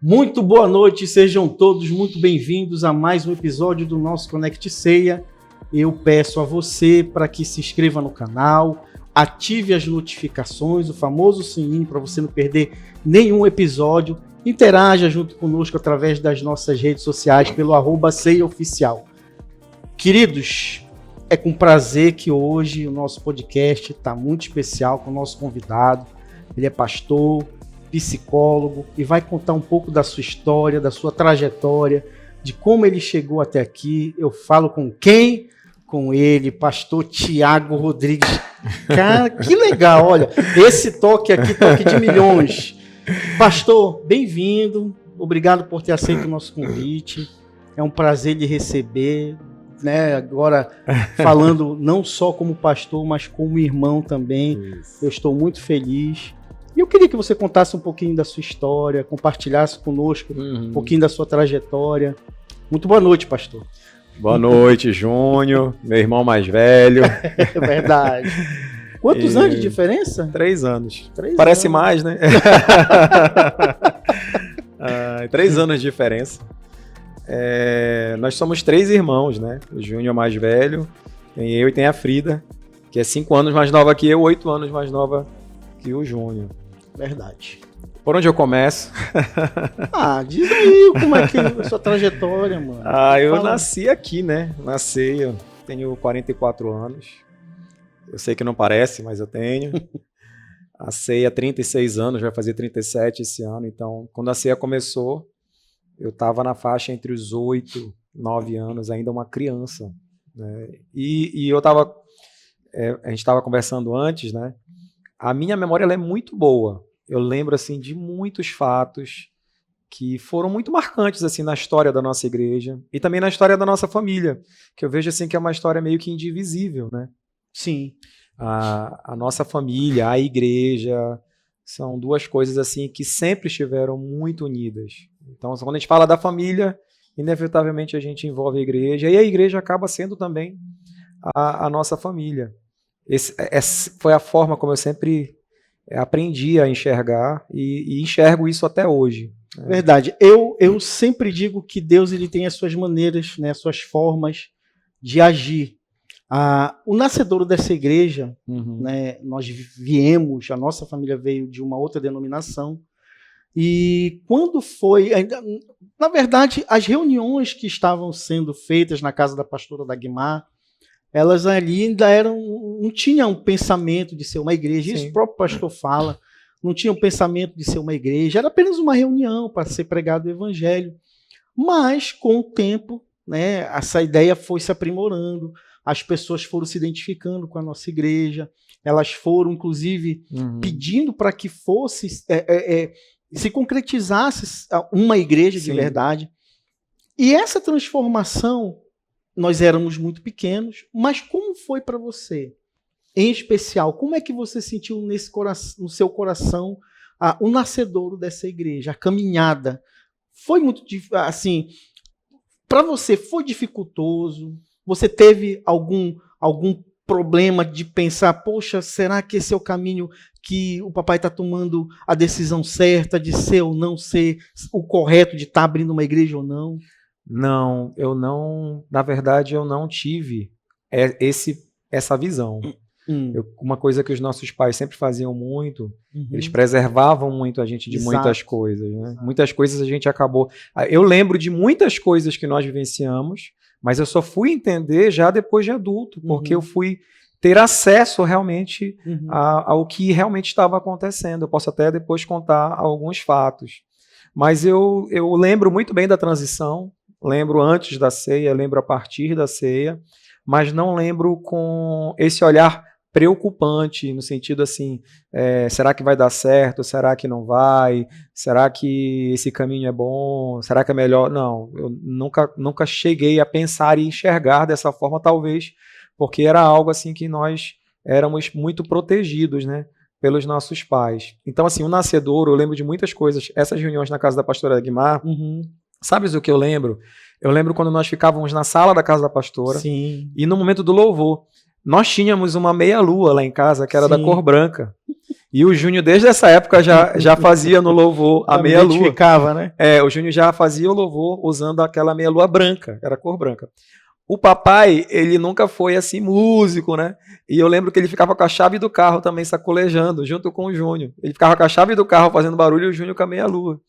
Muito boa noite, sejam todos muito bem-vindos a mais um episódio do nosso Conect Ceia. Eu peço a você para que se inscreva no canal, ative as notificações, o famoso sininho para você não perder nenhum episódio. Interaja junto conosco através das nossas redes sociais pelo @CeiaOficial. Queridos, é com prazer que hoje o nosso podcast está muito especial com o nosso convidado. Ele é pastor, psicólogo e vai contar um pouco da sua história, da sua trajetória, de como ele chegou até aqui. Eu falo com quem? Com ele, pastor Tiago Rodrigues. Cara, que legal, olha, esse toque aqui, toque de milhões. Pastor, bem-vindo, obrigado por ter aceito o nosso convite, é um prazer lhe receber, né? Agora falando não só como pastor, mas como irmão também. Isso. Eu estou muito feliz. E eu queria que você contasse um pouquinho da sua história, compartilhasse conosco um pouquinho da sua trajetória. Muito boa noite, pastor. Boa noite, Júnior, meu irmão mais velho. É verdade. Quantos anos de diferença? 3 anos. 3 Parece anos. mais, né? 3 anos de diferença. Nós somos 3 irmãos, né? O Júnior mais velho, tem eu e tem a Frida, que é 5 anos mais nova que eu, 8 anos mais nova que o Júnior. Verdade. Por onde eu começo? Diz aí como é que é a sua trajetória, mano. Eu nasci aqui, né? Eu tenho 44 anos. Eu sei que não parece, mas eu tenho. A Ceia, 36 anos, vai fazer 37 esse ano. Então, quando a Ceia começou, eu estava na faixa entre os 8 e 9 anos, ainda uma criança, né? E eu estava... a gente estava conversando antes, né? A minha memória ela é muito boa. Eu lembro assim, de muitos fatos que foram muito marcantes assim, na história da nossa igreja e também na história da nossa família, que eu vejo assim, que é uma história meio que indivisível, né? Sim. A nossa família, a igreja, são 2 coisas assim que sempre estiveram muito unidas. Então, quando a gente fala da família, inevitavelmente a gente envolve a igreja, e a igreja acaba sendo também a nossa família. Essa foi a forma como eu sempre aprendi a enxergar e enxergo isso até hoje. Verdade. Eu sempre digo que Deus ele tem as suas maneiras, né, as suas formas de agir. O nascedouro dessa igreja, né, nós viemos, a nossa família veio de uma outra denominação, e quando foi... Na verdade, as reuniões que estavam sendo feitas na casa da pastora Dagmar, elas ali ainda não tinham um pensamento de ser uma igreja. Sim. Isso o próprio pastor fala, não tinha um pensamento de ser uma igreja, era apenas uma reunião para ser pregado o evangelho. Mas, com o tempo, né, essa ideia foi se aprimorando, as pessoas foram se identificando com a nossa igreja, elas foram, inclusive, pedindo para que fosse, se concretizasse uma igreja de verdade. E essa transformação... Nós éramos muito pequenos, mas como foi para você? Em especial, como é que você sentiu no seu coração o nascedouro dessa igreja, a caminhada? Foi muito, assim, para você foi dificultoso? Você teve algum problema de pensar, poxa, será que esse é o caminho que o papai está tomando a decisão certa de ser ou não ser o correto, de estar abrindo uma igreja ou não? Não, na verdade eu não tive essa visão. Uma coisa que os nossos pais sempre faziam muito, eles preservavam muito a gente de muitas coisas, né? Muitas coisas a gente acabou... Eu lembro de muitas coisas que nós vivenciamos, mas eu só fui entender já depois de adulto, porque eu fui ter acesso realmente ao que realmente estava acontecendo. Eu posso até depois contar alguns fatos. Mas eu lembro muito bem da transição, lembro antes da ceia, lembro a partir da ceia, mas não lembro com esse olhar preocupante, no sentido assim, será que vai dar certo? Será que não vai? Será que esse caminho é bom? Será que é melhor? Não, eu nunca cheguei a pensar e enxergar dessa forma, talvez, porque era algo assim que nós éramos muito protegidos, né, pelos nossos pais. Então, assim, o nascedouro, eu lembro de muitas coisas, essas reuniões na casa da pastora Dagmar, sabes o que eu lembro? Eu lembro quando nós ficávamos na sala da casa da pastora, Sim. E no momento do louvor, nós tínhamos uma meia-lua lá em casa, que era da cor branca. E o Júnior, desde essa época, já fazia no louvor a meia-lua. Identificava, né? O Júnior já fazia o louvor usando aquela meia-lua branca, era cor branca. O papai, ele nunca foi assim músico, né? E eu lembro que ele ficava com a chave do carro também sacolejando, junto com o Júnior. Ele ficava com a chave do carro fazendo barulho e o Júnior com a meia-lua.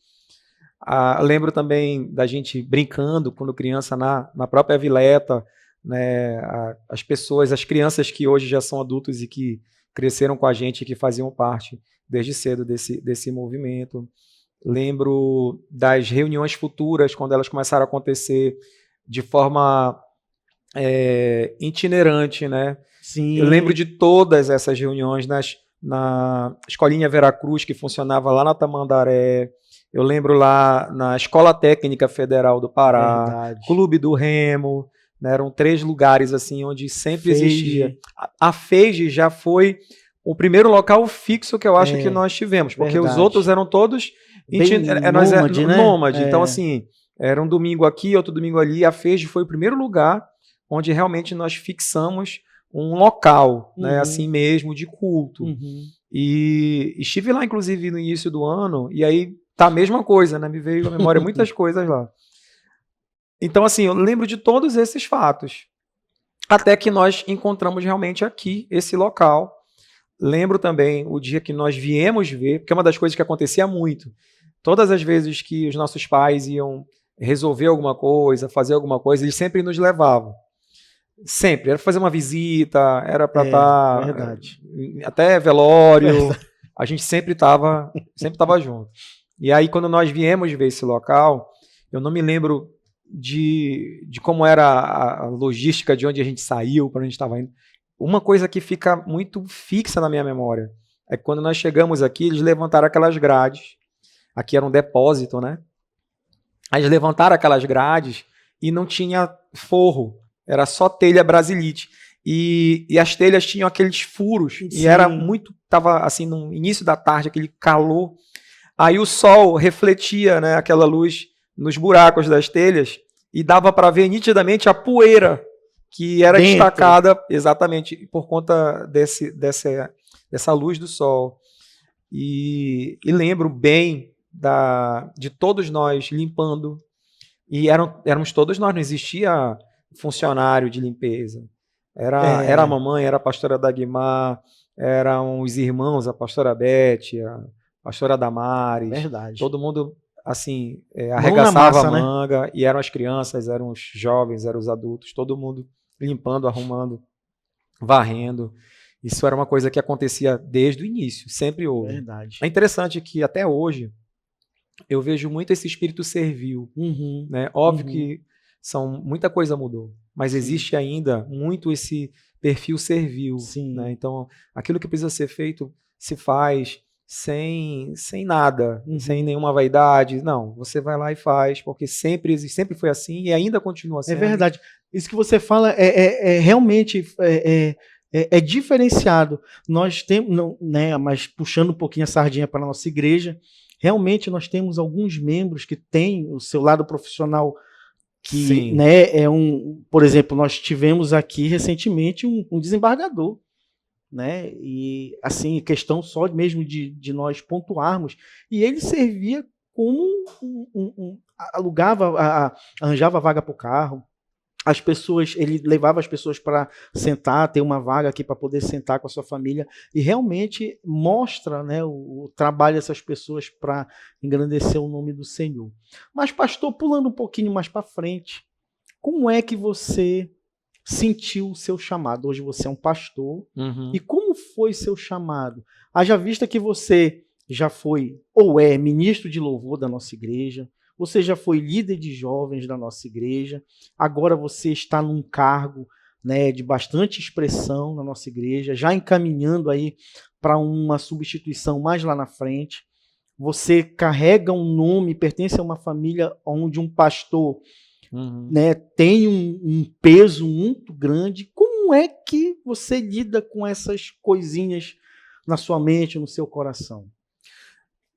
Lembro também da gente brincando quando criança na própria Vileta, né? As pessoas, as crianças que hoje já são adultos e que cresceram com a gente, que faziam parte desde cedo desse movimento. Lembro das reuniões futuras, quando elas começaram a acontecer de forma itinerante, né? Sim. Eu lembro de todas essas reuniões na Escolinha Veracruz, que funcionava lá na Tamandaré. Eu lembro lá na Escola Técnica Federal do Pará, Verdade. Clube do Remo, né? Eram 3 lugares assim onde sempre existia. A FEIGE já foi o primeiro local fixo que eu acho que nós tivemos, porque verdade. Os outros eram todos nômade, né? nômade. Então, assim, era um domingo aqui, outro domingo ali. A FEIGE foi o primeiro lugar onde realmente nós fixamos um local, né, assim mesmo, de culto. E estive lá, inclusive, no início do ano, e aí tá a mesma coisa, né? Me veio à memória muitas coisas lá. Então, assim, eu lembro de todos esses fatos. Até que nós encontramos realmente aqui esse local. Lembro também o dia que nós viemos ver, porque é uma das coisas que acontecia muito. Todas as vezes que os nossos pais iam resolver alguma coisa, fazer alguma coisa, eles sempre nos levavam. Sempre. Era fazer uma visita, era para estar... Verdade. Até velório. A gente sempre estava junto. E aí, quando nós viemos ver esse local, eu não me lembro de como era a logística de onde a gente saiu, para onde a gente estava indo. Uma coisa que fica muito fixa na minha memória é que quando nós chegamos aqui, eles levantaram aquelas grades. Aqui era um depósito, né? Aí eles levantaram aquelas grades e não tinha forro. Era só telha brasilite. E as telhas tinham aqueles furos. Sim. E era muito... Estava assim, no início da tarde, aquele calor. Aí o sol refletia, né, aquela luz nos buracos das telhas e dava para ver nitidamente a poeira que era destacada exatamente por conta dessa luz do sol. E lembro bem de todos nós limpando. E éramos todos nós, não existia funcionário de limpeza. Era a mamãe, era a pastora Dagmar, eram os irmãos, a pastora Beth, a pastora Damares. Verdade. Todo mundo, assim, arregaçava massa, a manga, né? E eram as crianças, eram os jovens, eram os adultos, todo mundo limpando, arrumando, varrendo. Isso era uma coisa que acontecia desde o início, sempre houve. Verdade. É interessante que até hoje eu vejo muito esse espírito servil. Né? Óbvio que muita coisa mudou, mas existe ainda muito esse perfil servil. Né? Então, aquilo que precisa ser feito se faz sem nada, sem nenhuma vaidade. Não, você vai lá e faz, porque sempre foi assim e ainda continua sendo. É verdade. Isso que você fala realmente diferenciado. Nós temos, né, mas puxando um pouquinho a sardinha para a nossa igreja, realmente nós temos alguns membros que têm o seu lado profissional que, né, por exemplo, nós tivemos aqui recentemente um desembargador, né, e assim, questão só mesmo de nós pontuarmos, e ele servia como alugava, arranjava vaga para o carro, as pessoas, ele levava as pessoas para sentar, ter uma vaga aqui para poder sentar com a sua família, e realmente mostra, né, o trabalho dessas pessoas para engrandecer o nome do Senhor. Mas, pastor, pulando um pouquinho mais para frente, como é que você sentiu o seu chamado? Hoje você é um pastor, e como foi seu chamado? Haja vista que você já foi ou é ministro de louvor da nossa igreja, você já foi líder de jovens da nossa igreja, agora você está num cargo, né, de bastante expressão na nossa igreja, já encaminhando aí para uma substituição mais lá na frente. Você carrega um nome, pertence a uma família onde um pastor né, tem um peso muito grande. Como é que você lida com essas coisinhas na sua mente, no seu coração?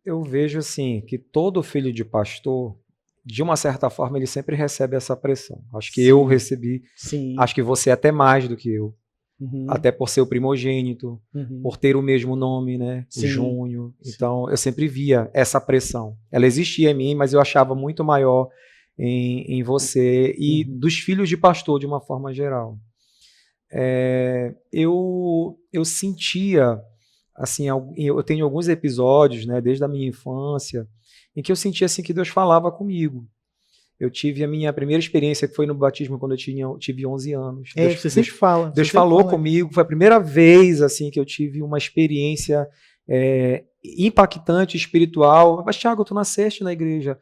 Eu vejo assim, que todo filho de pastor, de uma certa forma, ele sempre recebe essa pressão. Acho que eu recebi, acho que você até mais do que eu. até por ser o primogênito, por ter o mesmo nome, né? O Júnior. Então, eu sempre via essa pressão. Ela existia em mim, mas eu achava muito maior em você e dos filhos de pastor, de uma forma geral. Eu sentia, assim, eu tenho alguns episódios, né, desde a minha infância, em que eu sentia assim, que Deus falava comigo. Eu tive a minha primeira experiência, que foi no batismo, quando eu tive 11 anos. Você sempre fala. Deus falou comigo, foi a primeira vez assim, que eu tive uma experiência impactante, espiritual. Mas, Thiago, tu nasceste na igreja.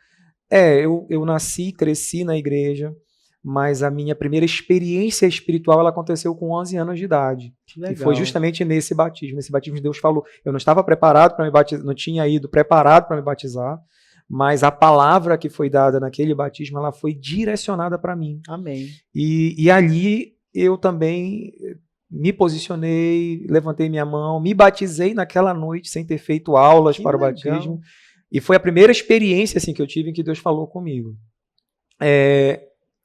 Eu nasci, cresci na igreja, mas a minha primeira experiência espiritual ela aconteceu com 11 anos de idade. E foi justamente nesse batismo. Nesse batismo Deus falou. Eu não estava preparado para me batizar, não tinha ido preparado para me batizar, mas a palavra que foi dada naquele batismo, ela foi direcionada para mim. Amém. E ali eu também me posicionei, levantei minha mão, me batizei naquela noite sem ter feito aulas para o batismo. E foi a primeira experiência assim, que eu tive em que Deus falou comigo.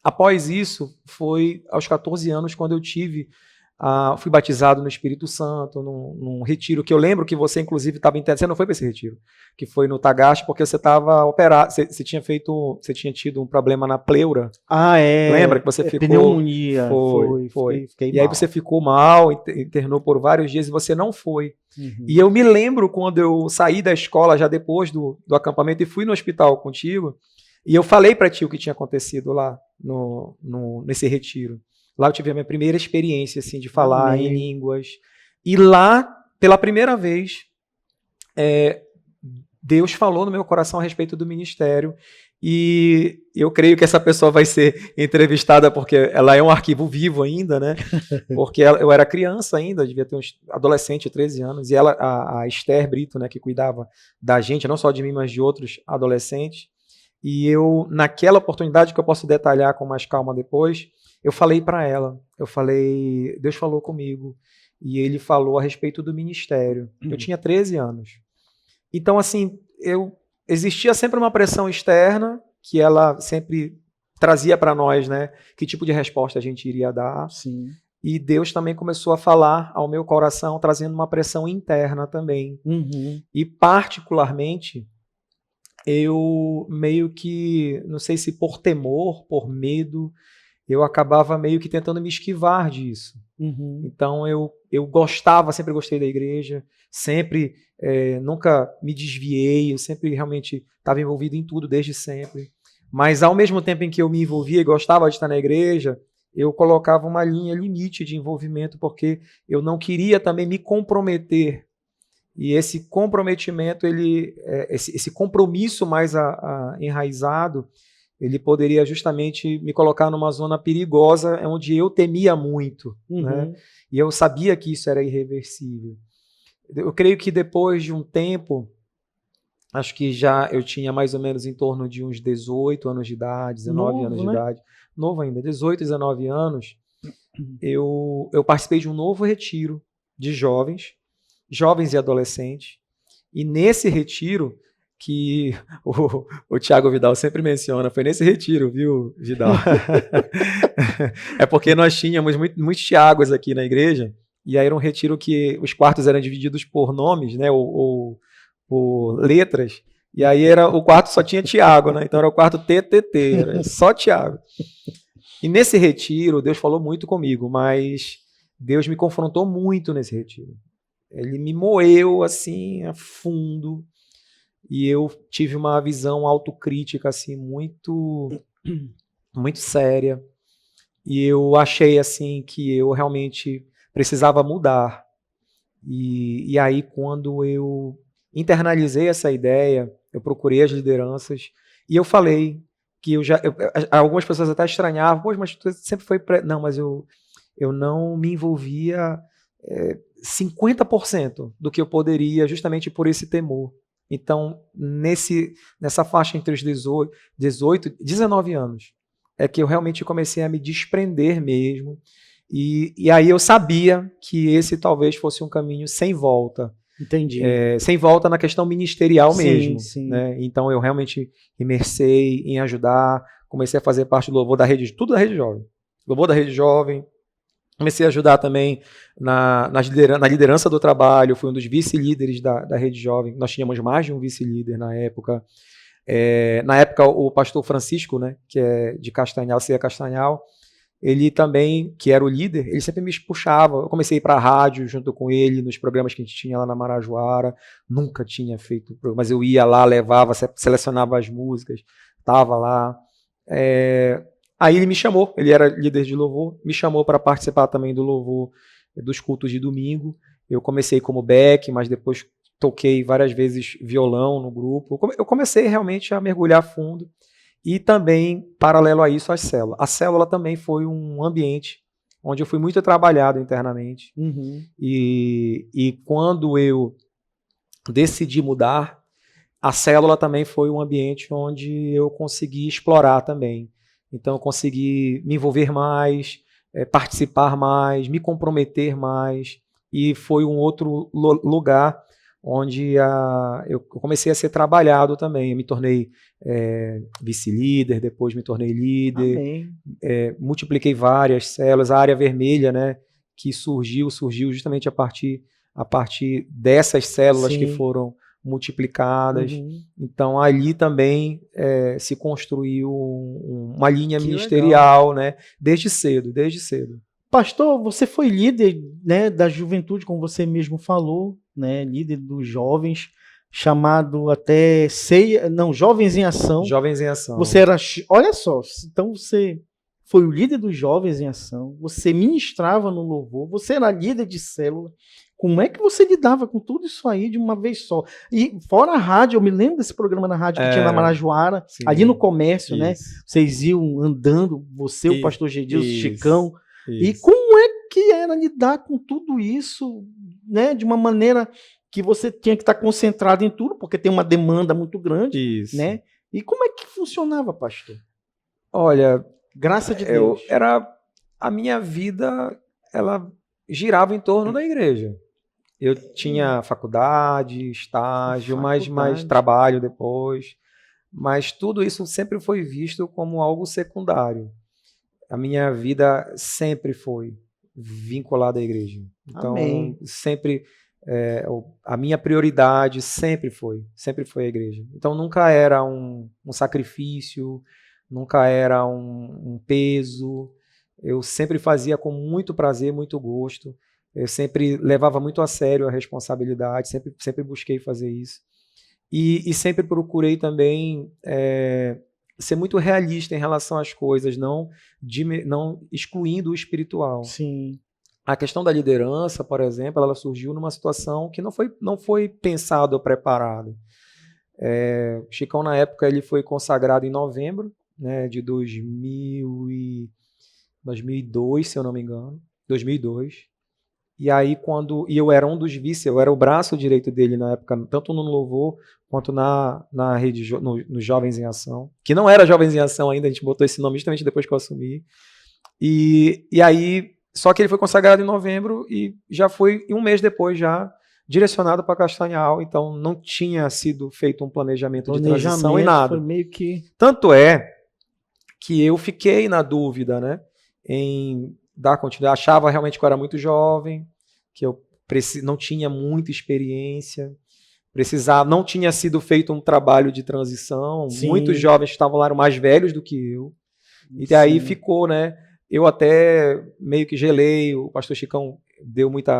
Após isso, foi aos 14 anos quando eu fui batizado no Espírito Santo, num retiro, que eu lembro que você, inclusive, estava internado. Você não foi para esse retiro, que foi no Tagaste, porque você estava operado, você tinha tido um problema na pleura. Lembra que você ficou... Pneumonia. Foi. E aí você ficou mal, internou por vários dias e você não foi. E eu me lembro quando eu saí da escola, já depois do acampamento, e fui no hospital contigo, e eu falei para ti o que tinha acontecido lá nesse retiro. Lá eu tive a minha primeira experiência assim, de falar em línguas. E lá, pela primeira vez, Deus falou no meu coração a respeito do ministério. E eu creio que essa pessoa vai ser entrevistada porque ela é um arquivo vivo ainda, né? Porque eu era criança ainda, devia ter uns adolescente, 13 anos. E ela, a Esther Brito, né, que cuidava da gente, não só de mim, mas de outros adolescentes. E eu, naquela oportunidade, que eu posso detalhar com mais calma depois, eu falei para ela, Deus falou comigo, e ele falou a respeito do ministério. Eu tinha 13 anos. Então, assim, existia sempre uma pressão externa, que ela sempre trazia para nós, né, que tipo de resposta a gente iria dar. Sim. E Deus também começou a falar ao meu coração, trazendo uma pressão interna também. E, particularmente, eu meio que, não sei se por temor, por medo, eu acabava meio que tentando me esquivar disso. Então eu sempre gostei da igreja, sempre, nunca me desviei, eu sempre realmente estava envolvido em tudo desde sempre. Mas ao mesmo tempo em que eu me envolvia e gostava de estar na igreja, eu colocava uma linha limite de envolvimento, porque eu não queria também me comprometer. E esse comprometimento, esse compromisso mais enraizado, ele poderia justamente me colocar numa zona perigosa, onde eu temia muito, né? E eu sabia que isso era irreversível. Eu creio que depois de um tempo, acho que já eu tinha mais ou menos em torno de uns 18 anos de idade, 19 anos de idade, novo ainda, 18, 19 anos, eu participei de um novo retiro de jovens e adolescentes, e nesse retiro, que o Thiago Vidal sempre menciona, foi nesse retiro, viu, Vidal? É porque nós tínhamos muitos Thiagos aqui na igreja, e aí era um retiro que os quartos eram divididos por nomes, né, ou por letras, e aí o quarto só tinha Thiago, né, então era o quarto TTT, era só Thiago. E nesse retiro, Deus falou muito comigo, mas Deus me confrontou muito nesse retiro. Ele me moeu assim a fundo, e eu tive uma visão autocrítica assim muito séria, e eu achei assim que eu realmente precisava mudar. E aí, quando eu internalizei essa ideia, eu procurei as lideranças e eu falei que algumas pessoas até estranhavam, poxa, mas tu sempre foi não, mas eu não me envolvia 50% do que eu poderia, justamente por esse temor. Então, nessa faixa entre os 18 e 19 anos, é que eu realmente comecei a me desprender mesmo, e aí eu sabia que esse talvez fosse um caminho sem volta. Entendi. Sem volta na questão ministerial mesmo. Sim. Né? Então, eu realmente imersei em ajudar, comecei a fazer parte do louvor da rede, tudo da Rede Jovem. Louvor da Rede Jovem, Comecei a ajudar também na liderança do trabalho, fui um dos vice-líderes da Rede Jovem. Nós tínhamos mais de um vice-líder na época. Na época, o pastor Francisco, né, que é de Castanhal, Ceia Castanhal, ele também, que era o líder, ele sempre me puxava. Eu comecei a ir para a rádio junto com ele, nos programas que a gente tinha lá na Marajoara. Nunca tinha feito programa, mas eu ia lá, levava, selecionava as músicas, estava lá. Aí ele me chamou, ele era líder de louvor, me chamou para participar também do louvor dos cultos de domingo. Eu comecei como back, mas depois toquei várias vezes violão no grupo. Eu comecei realmente a mergulhar fundo. E também, paralelo a isso, a célula. A célula também foi um ambiente onde eu fui muito trabalhado internamente. Uhum. E quando eu decidi mudar, a célula também foi um ambiente onde eu consegui explorar também. Então, eu consegui me envolver mais, participar mais, me comprometer mais. E foi um outro lugar onde eu comecei a ser trabalhado também. Eu me tornei vice-líder, depois me tornei líder. Multipliquei várias células. A área vermelha, né, que surgiu justamente a partir dessas células que foram multiplicadas. Uhum. Então, ali também se construiu uma linha ministerial, né, desde cedo. Pastor, você foi líder, né, da juventude, como você mesmo falou, né, líder dos jovens, chamado até Jovens em Ação. Jovens em Ação. Você era, olha só, então você foi o líder dos Jovens em Ação, você ministrava no louvor, você era líder de célula. Como é que você lidava com tudo isso aí de uma vez só? E fora a rádio, eu me lembro desse programa na rádio que tinha na Marajoara, sim, ali no comércio, isso, né? Vocês iam andando, você, o pastor Gedilson, Chicão. Isso. E como é que era lidar com tudo isso, né? De uma maneira que você tinha que estar concentrado em tudo, porque tem uma demanda muito grande, isso, né? E como é que funcionava, pastor? Olha, graças a Deus. A minha vida, ela girava em torno da igreja. Eu tinha faculdade, estágio, mais trabalho depois, mas tudo isso sempre foi visto como algo secundário. A minha vida sempre foi vinculada à igreja. Então, amém, sempre a minha prioridade sempre foi a igreja. Então, nunca era um sacrifício, nunca era um peso. Eu sempre fazia com muito prazer, muito gosto. Eu sempre levava muito a sério a responsabilidade, sempre busquei fazer isso. E sempre procurei também ser muito realista em relação às coisas, não excluindo o espiritual. Sim. A questão da liderança, por exemplo, ela surgiu numa situação que não foi pensado ou preparado. Chicão, na época, ele foi consagrado em novembro, né, de 2002, se eu não me engano, 2002. E aí, eu era um dos vice, eu era o braço direito dele na época, tanto no Louvor quanto na rede, nos Jovens em Ação, que não era Jovens em Ação ainda, a gente botou esse nome justamente depois que eu assumi. E aí, só que ele foi consagrado em novembro e já foi um mês depois já direcionado para Castanhal, então não tinha sido feito um planejamento de transição e nada. Foi meio que... Tanto é que eu fiquei na dúvida, né, em dar continuidade. Achava realmente que eu era muito jovem, que eu não tinha muita experiência, não tinha sido feito um trabalho de transição. Sim. Muitos jovens que estavam lá eram mais velhos do que eu. E daí ficou, né? Eu até meio que gelei, o pastor Chicão deu muito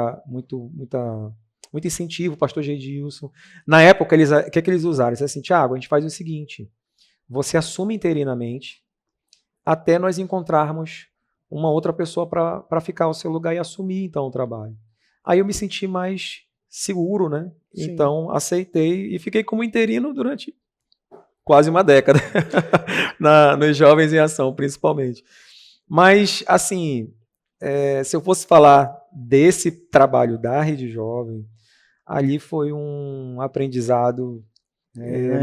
incentivo, o pastor Gedilson. Na época, o que eles usaram? Eles disseram assim, Thiago, a gente faz o seguinte, você assume interinamente até nós encontrarmos uma outra pessoa para ficar ao seu lugar e assumir, então, o trabalho. Aí eu me senti mais seguro, né? Sim. Então, aceitei e fiquei como interino durante quase uma década, nos Jovens em Ação, principalmente. Mas, assim, se eu fosse falar desse trabalho da Rede Jovem, ali foi um aprendizado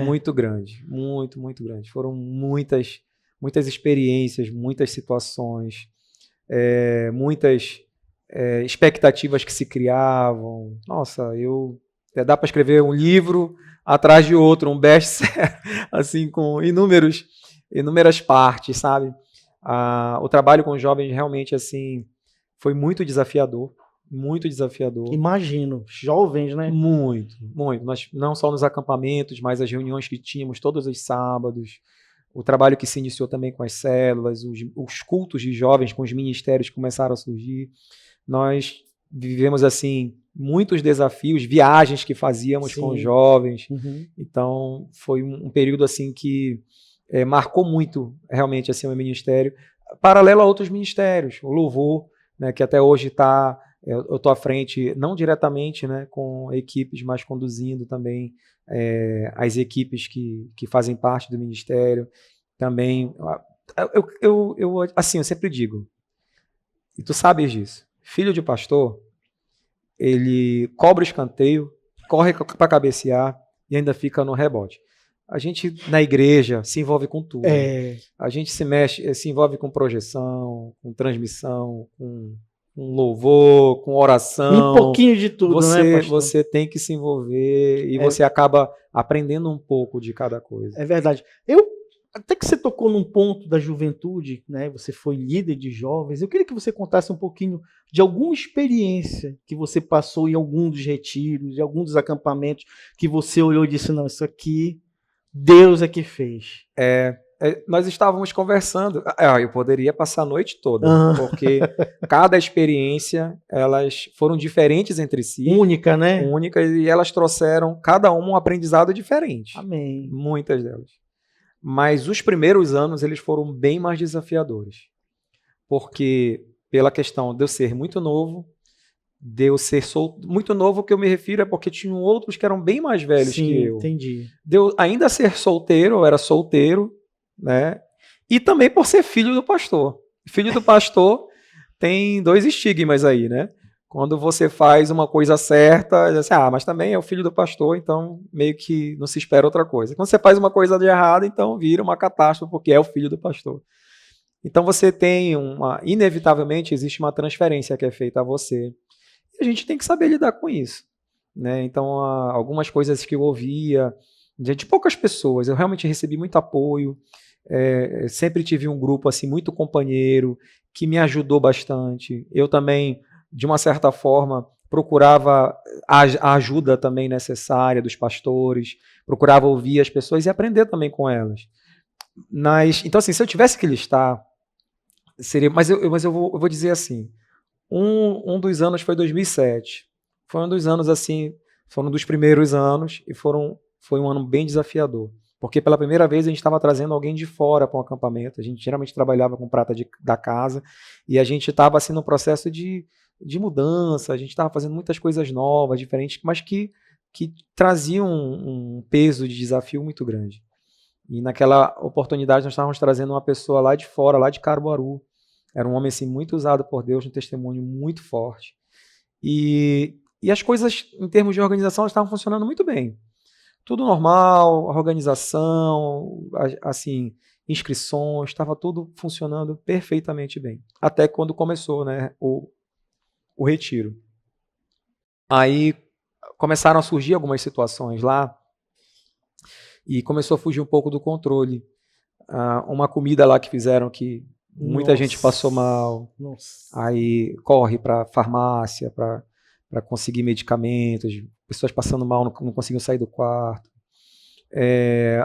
muito grande, muito, muito grande. Foram muitas experiências, muitas situações, muitas expectativas que se criavam. Nossa, dá para escrever um livro atrás de outro, um best-seller, assim, com inúmeras partes, sabe? O trabalho com jovens realmente, assim, Foi muito desafiador. Muito desafiador. Imagino, jovens, né? Muito, muito. Nós, não só nos acampamentos, mas as reuniões que tínhamos todos os sábados, o trabalho que se iniciou também com as células, os cultos de jovens com os ministérios que começaram a surgir. Nós vivemos, assim, muitos desafios, viagens que fazíamos com os jovens. Então, foi um período, assim, que marcou muito, realmente, assim, o ministério, paralelo a outros ministérios. O louvor, né, que até hoje está... Eu estou à frente, não diretamente, né, com equipes, mas conduzindo também as equipes que fazem parte do ministério. Também, assim, eu sempre digo, e tu sabes disso, filho de pastor, ele cobra o escanteio, corre para cabecear e ainda fica no rebote. A gente, na igreja, se envolve com tudo. A gente se envolve com projeção, com transmissão, com louvor, com oração. Um pouquinho de tudo, né, pastor? Você tem que se envolver e você acaba aprendendo um pouco de cada coisa. É verdade. Até que você tocou num ponto da juventude, né? Você foi líder de jovens. Eu queria que você contasse um pouquinho de alguma experiência que você passou em algum dos retiros, em algum dos acampamentos, que você olhou e disse, não, isso aqui, Deus é que fez. Nós estávamos conversando, eu poderia passar a noite toda, porque cada experiência, elas foram diferentes entre si. Única, né? Únicas, e elas trouxeram, cada uma, um aprendizado diferente. Amém. Muitas delas. Mas os primeiros anos, eles foram bem mais desafiadores. Porque, pela questão de eu ser muito novo, de eu ser muito novo, que eu me refiro é porque tinham outros que eram bem mais velhos que eu. Entendi. De eu ainda ser solteiro, eu era solteiro, né? E também por ser filho do pastor. Filho do pastor tem 2 estigmas aí, né? Quando você faz uma coisa certa, assim, mas também é o filho do pastor, então meio que não se espera outra coisa. Quando você faz uma coisa de errado, então vira uma catástrofe, porque é o filho do pastor. Então você tem inevitavelmente existe uma transferência que é feita a você. E a gente tem que saber lidar com isso, né? Então, algumas coisas que eu ouvia de poucas pessoas, eu realmente recebi muito apoio. Sempre tive um grupo assim muito companheiro que me ajudou bastante. Eu também, de uma certa forma, procurava a ajuda também necessária dos pastores, procurava ouvir as pessoas e aprender também com elas. Então, assim, se eu tivesse que listar, seria. Mas eu vou dizer assim: um dos anos foi 2007. Foi um dos anos assim, foram um dos primeiros anos e foi um ano bem desafiador. Porque pela primeira vez a gente estava trazendo alguém de fora para um acampamento. A gente geralmente trabalhava com prata da casa e a gente estava assim, no processo de mudança. A gente estava fazendo muitas coisas novas, diferentes, mas que traziam um peso de desafio muito grande. E naquela oportunidade nós estávamos trazendo uma pessoa lá de fora, lá de Caruaru. Era um homem assim, muito usado por Deus, um testemunho muito forte. E as coisas, em termos de organização, estavam funcionando muito bem. Tudo normal, a organização, assim, inscrições, estava tudo funcionando perfeitamente bem. Até quando começou, né, o retiro. Aí começaram a surgir algumas situações lá e começou a fugir um pouco do controle. Uma comida lá que fizeram que muita gente passou mal. Aí corre para farmácia para conseguir medicamentos, pessoas passando mal, não conseguiam sair do quarto.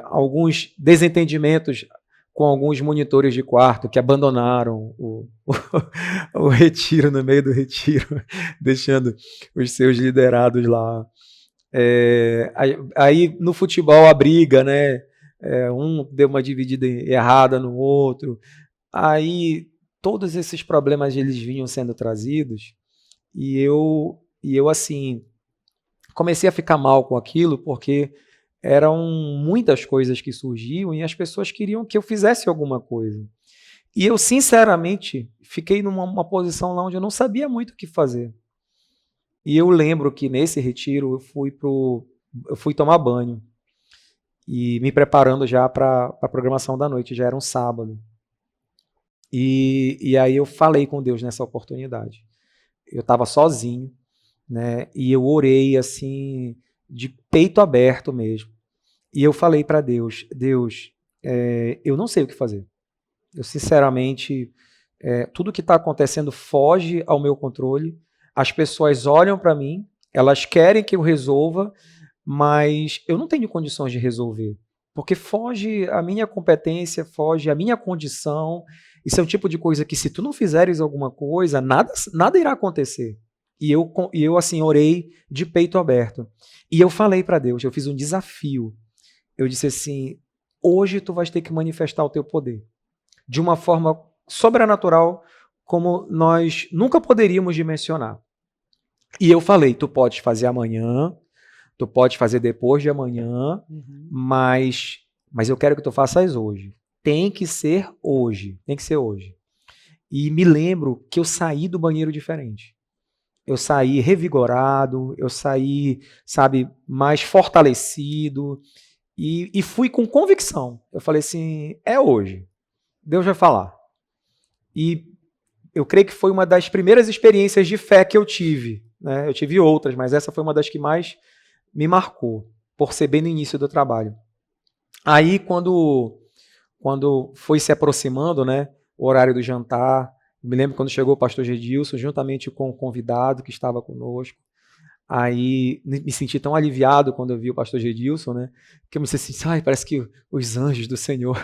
Alguns desentendimentos com alguns monitores de quarto que abandonaram o retiro, no meio do retiro, deixando os seus liderados lá. Aí no futebol a briga, né? Um deu uma dividida errada no outro. Aí todos esses problemas eles vinham sendo trazidos e eu assim comecei a ficar mal com aquilo porque eram muitas coisas que surgiam e as pessoas queriam que eu fizesse alguma coisa. E eu, sinceramente, fiquei numa posição lá onde eu não sabia muito o que fazer. E eu lembro que nesse retiro eu fui tomar banho e me preparando já para a programação da noite, já era um sábado. E aí eu falei com Deus nessa oportunidade. Eu estava sozinho, né? E eu orei assim, de peito aberto mesmo. E eu falei para Deus, eu não sei o que fazer. Eu sinceramente tudo que está acontecendo foge ao meu controle, as pessoas olham para mim, elas querem que eu resolva, mas eu não tenho condições de resolver, porque foge a minha competência, foge a minha condição. Isso é o tipo de coisa que, se tu não fizeres alguma coisa, nada irá acontecer. E eu assim, orei de peito aberto. E eu falei para Deus, eu fiz um desafio. Eu disse assim, hoje tu vais ter que manifestar o teu poder de uma forma sobrenatural, como nós nunca poderíamos dimensionar. E eu falei, tu podes fazer amanhã, tu pode fazer depois de amanhã, mas eu quero que tu faças hoje. Tem que ser hoje. Tem que ser hoje. E me lembro que eu saí do banheiro diferente. Eu saí revigorado, eu saí, sabe, mais fortalecido e fui com convicção. Eu falei assim, é hoje. Deus vai falar. E eu creio que foi uma das primeiras experiências de fé que eu tive. Né? Eu tive outras, mas essa foi uma das que mais me marcou, por ser bem no início do trabalho. Aí, quando foi se aproximando, né, o horário do jantar, me lembro quando chegou o pastor Gedilson, juntamente com o convidado que estava conosco. Aí me senti tão aliviado quando eu vi o pastor Gedilson, né, que eu me senti assim, parece que os anjos do Senhor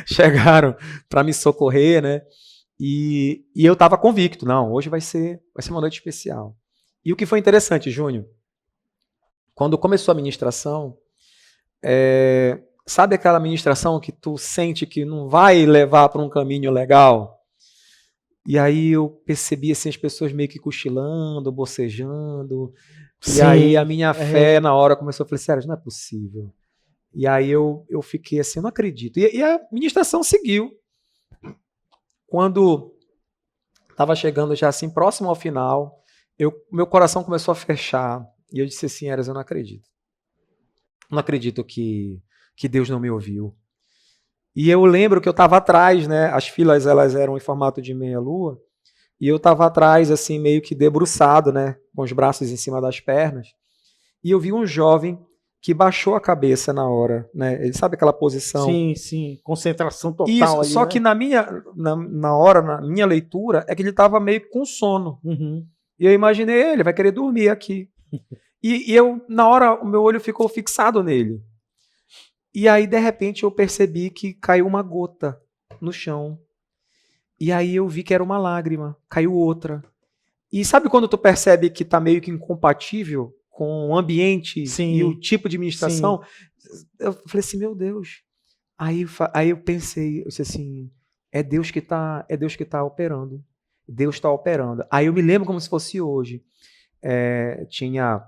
chegaram para me socorrer, né, e eu estava convicto, não, hoje vai ser uma noite especial. E o que foi interessante, Júnior, quando começou a ministração, sabe aquela ministração que tu sente que não vai levar para um caminho legal? E aí eu percebi assim, as pessoas meio que cochilando, bocejando. Sim, e aí a minha fé na hora começou a falar, sério, não é possível. E aí eu fiquei assim, eu não acredito. E a ministração seguiu. Quando estava chegando já assim, próximo ao final, meu coração começou a fechar. E eu disse assim, Eras, eu não acredito. Não acredito que Deus não me ouviu. E eu lembro que eu estava atrás, né? As filas elas eram em formato de meia-lua, e eu estava atrás, assim, meio que debruçado, né? Com os braços em cima das pernas. E eu vi um jovem que baixou a cabeça na hora, né? Ele sabe aquela posição? Sim, concentração total. Isso, ali, só né? que na minha leitura, é que ele estava meio com sono. E eu imaginei, ele vai querer dormir aqui. E eu, na hora, o meu olho ficou fixado nele. E aí, de repente, eu percebi que caiu uma gota no chão. E aí eu vi que era uma lágrima. Caiu outra. E sabe quando tu percebe que tá meio que incompatível com o ambiente e o tipo de ministração? Eu falei assim, meu Deus. Aí eu pensei, eu disse assim, é Deus que tá operando. Deus está operando. Aí eu me lembro como se fosse hoje. Tinha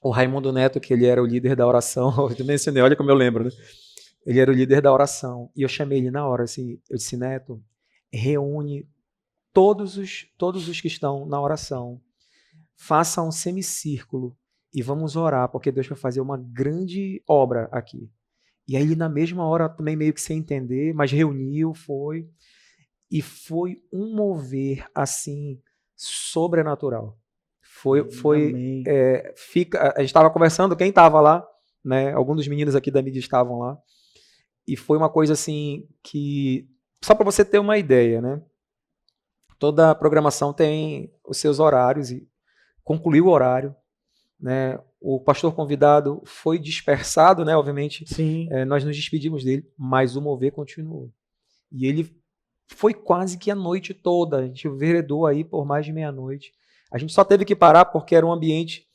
o Raimundo Neto, que ele era o líder da oração. Eu mencionei, olha como eu lembro, né? Ele era o líder da oração. E eu chamei ele na hora, assim, eu disse, Neto, reúne todos os que estão na oração. Faça um semicírculo e vamos orar, porque Deus vai fazer uma grande obra aqui. E aí ele, na mesma hora, também meio que sem entender, mas reuniu, foi. E foi um mover, assim, sobrenatural. A gente estava conversando, quem estava lá, né? Alguns dos meninos aqui da mídia estavam lá. E foi uma coisa assim que, só para você ter uma ideia, né? Toda a programação tem os seus horários e concluiu o horário, né? O pastor convidado foi dispersado, né? Obviamente, nós nos despedimos dele, mas o mover continuou. E ele foi quase que a noite toda. A gente veredou aí por mais de meia-noite. A gente só teve que parar porque era um ambiente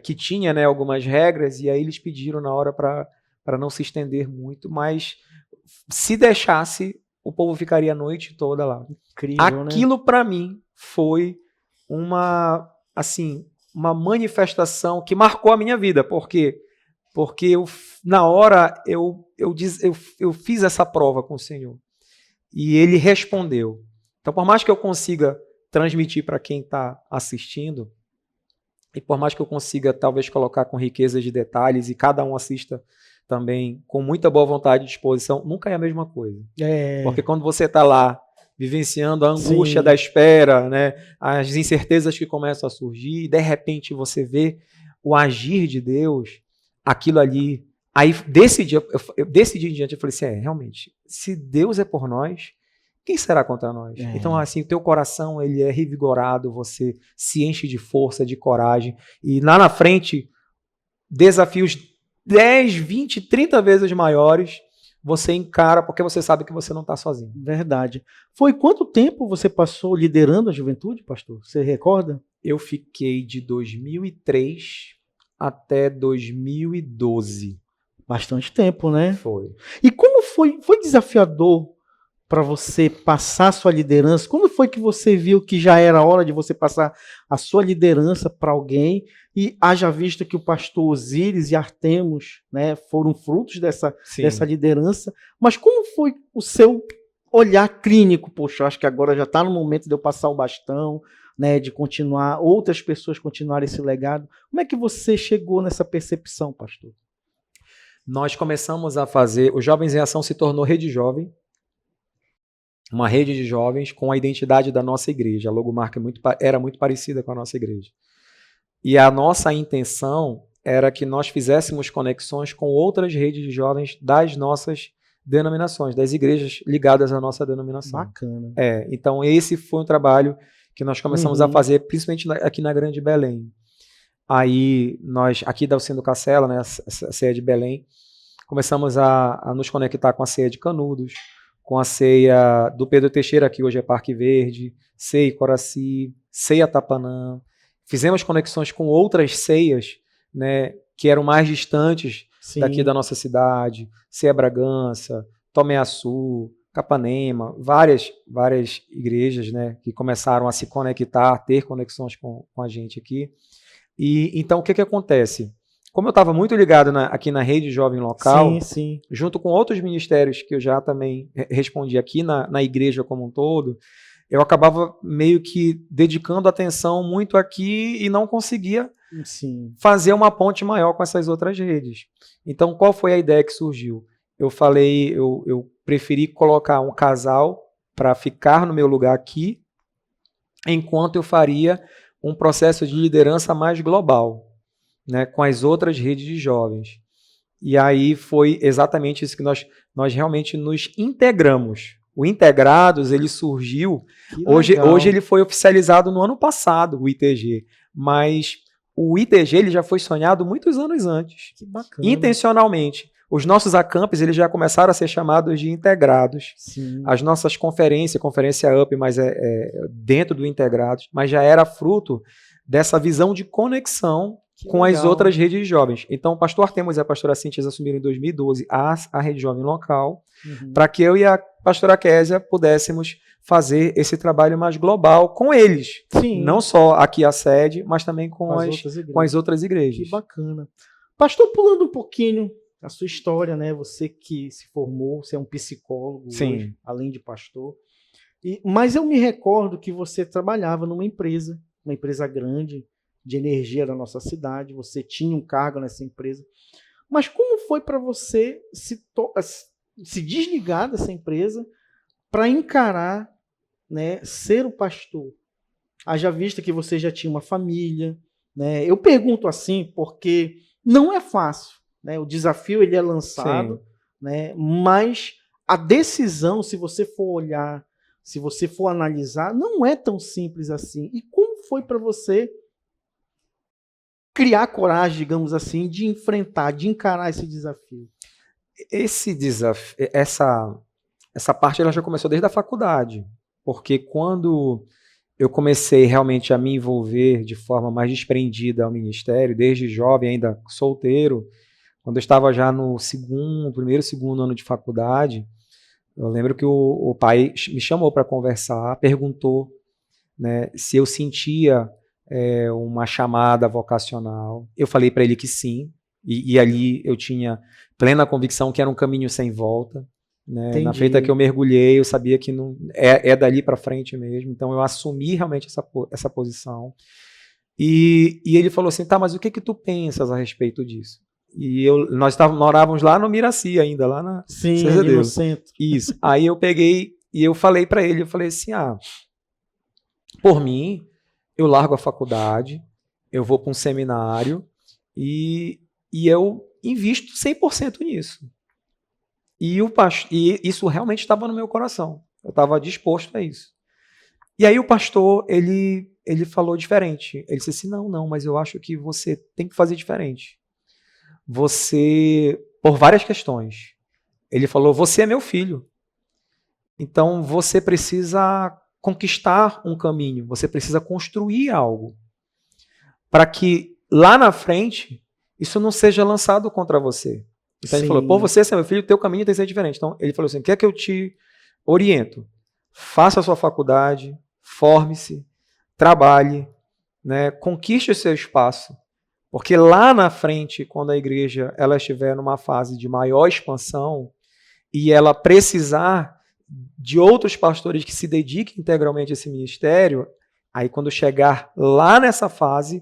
que tinha, né, algumas regras, e aí eles pediram na hora para não se estender muito, mas se deixasse, o povo ficaria a noite toda lá. Incrível, aquilo, né? Para mim foi uma manifestação que marcou a minha vida, porque na hora eu fiz essa prova com o Senhor e Ele respondeu. Então, por mais que eu consiga transmitir para quem está assistindo, e por mais que eu consiga talvez colocar com riqueza de detalhes e cada um assista também com muita boa vontade e disposição, nunca é a mesma coisa. Porque quando você está lá vivenciando a angústia da espera, né, as incertezas que começam a surgir, e de repente você vê o agir de Deus, aquilo ali. Aí desse dia em diante eu falei assim, realmente, se Deus é por nós, quem será contra nós? Então, assim, o teu coração, ele é revigorado, você se enche de força, de coragem, e lá na frente, desafios 10, 20, 30 vezes maiores, você encara porque você sabe que você não está sozinho. Verdade. Foi quanto tempo você passou liderando a juventude, pastor? Você recorda? Eu fiquei de 2003 até 2012. Bastante tempo, né? Foi. E como foi desafiador para você passar a sua liderança? Quando foi que você viu que já era hora de você passar a sua liderança para alguém? E haja visto que o pastor Osíris e Artemos, né, foram frutos dessa liderança. Mas como foi o seu olhar clínico? Poxa, eu acho que agora já está no momento de eu passar o bastão, né, de continuar, outras pessoas continuarem esse legado. Como é que você chegou nessa percepção, pastor? Nós começamos a fazer... O Jovens em Ação se tornou Rede Jovem, uma rede de jovens com a identidade da nossa igreja. A logomarca era muito parecida com a nossa igreja. E a nossa intenção era que nós fizéssemos conexões com outras redes de jovens das nossas denominações, das igrejas ligadas à nossa denominação. Bacana. Então esse foi um trabalho que nós começamos a fazer, principalmente aqui na Grande Belém. Aí nós, aqui da Alcindo Cacela, né, a ceia de Belém, começamos a nos conectar com a ceia de Canudos, com a ceia do Pedro Teixeira, que hoje é Parque Verde, ceia Coraci, ceia Tapanã. Fizemos conexões com outras ceias, né, que eram mais distantes daqui da nossa cidade, ceia Bragança, Tomé Açu, Capanema, várias igrejas, né, que começaram a se conectar, a ter conexões com a gente aqui. E então o que acontece? Como eu estava muito ligado aqui na rede jovem local, junto com outros ministérios que eu já também respondi aqui na igreja como um todo, eu acabava meio que dedicando atenção muito aqui e não conseguia fazer uma ponte maior com essas outras redes. Então, qual foi a ideia que surgiu? Eu preferi colocar um casal para ficar no meu lugar aqui, enquanto eu faria um processo de liderança mais global, né, com as outras redes de jovens. E aí foi exatamente isso que nós realmente nos integramos. O Integrados, ele surgiu, hoje ele foi oficializado no ano passado, o ITG, mas o ITG ele já foi sonhado muitos anos antes. Que bacana. Intencionalmente. Os nossos acampes eles já começaram a ser chamados de Integrados. Sim. As nossas conferência UP, mas dentro do Integrados, mas já era fruto dessa visão de conexão com as outras redes de jovens. Então, o pastor Artemos e a pastora Cintia assumiram em 2012 a rede jovem local, para que eu e a pastora Késia pudéssemos fazer esse trabalho mais global com eles. Sim. Não só aqui a sede, mas também com as outras igrejas. Que bacana. Pastor, pulando um pouquinho a sua história, né? Você que se formou, você é um psicólogo hoje, além de pastor. Mas eu me recordo que você trabalhava numa empresa grande, de energia da nossa cidade, você tinha um cargo nessa empresa. Mas como foi para você se desligar dessa empresa para encarar, né, ser o pastor? Haja vista que você já tinha uma família, né? Eu pergunto assim porque não é fácil, né? O desafio ele é lançado, né? Mas a decisão, se você for olhar, se você for analisar, não é tão simples assim. E como foi para você criar coragem, digamos assim, de enfrentar, de encarar esse desafio? Esse desafio, essa parte ela já começou desde a faculdade, porque quando eu comecei realmente a me envolver de forma mais desprendida ao ministério, desde jovem, ainda solteiro, quando eu estava já no primeiro, segundo ano de faculdade, eu lembro que o pai me chamou para conversar, perguntou, né, se eu sentia uma chamada vocacional. Eu falei para ele que sim, e ali eu tinha plena convicção que era um caminho sem volta, né? Na feita que eu mergulhei, eu sabia que não é dali para frente mesmo, então eu assumi realmente essa posição. E ele falou assim, tá, mas o que tu pensas a respeito disso? E nós morávamos lá no Miraci ainda, lá na ali no centro. Isso. Aí eu peguei e eu falei para ele, eu falei assim, por mim, eu largo a faculdade, eu vou para um seminário e eu invisto 100% nisso. E isso realmente estava no meu coração. Eu estava disposto a isso. E aí o pastor, ele falou diferente. Ele disse assim, não, mas eu acho que você tem que fazer diferente. Você, por várias questões. Ele falou, você é meu filho. Então você precisa conquistar um caminho, você precisa construir algo. Para que lá na frente, isso não seja lançado contra você. Então ele falou, por você ser meu filho, o teu caminho tem que ser diferente. Então ele falou assim, quer que eu te oriento? Faça a sua faculdade, forme-se, trabalhe, né, conquiste o seu espaço, porque lá na frente, quando a igreja ela estiver numa fase de maior expansão e ela precisar de outros pastores que se dediquem integralmente a esse ministério, aí quando chegar lá nessa fase,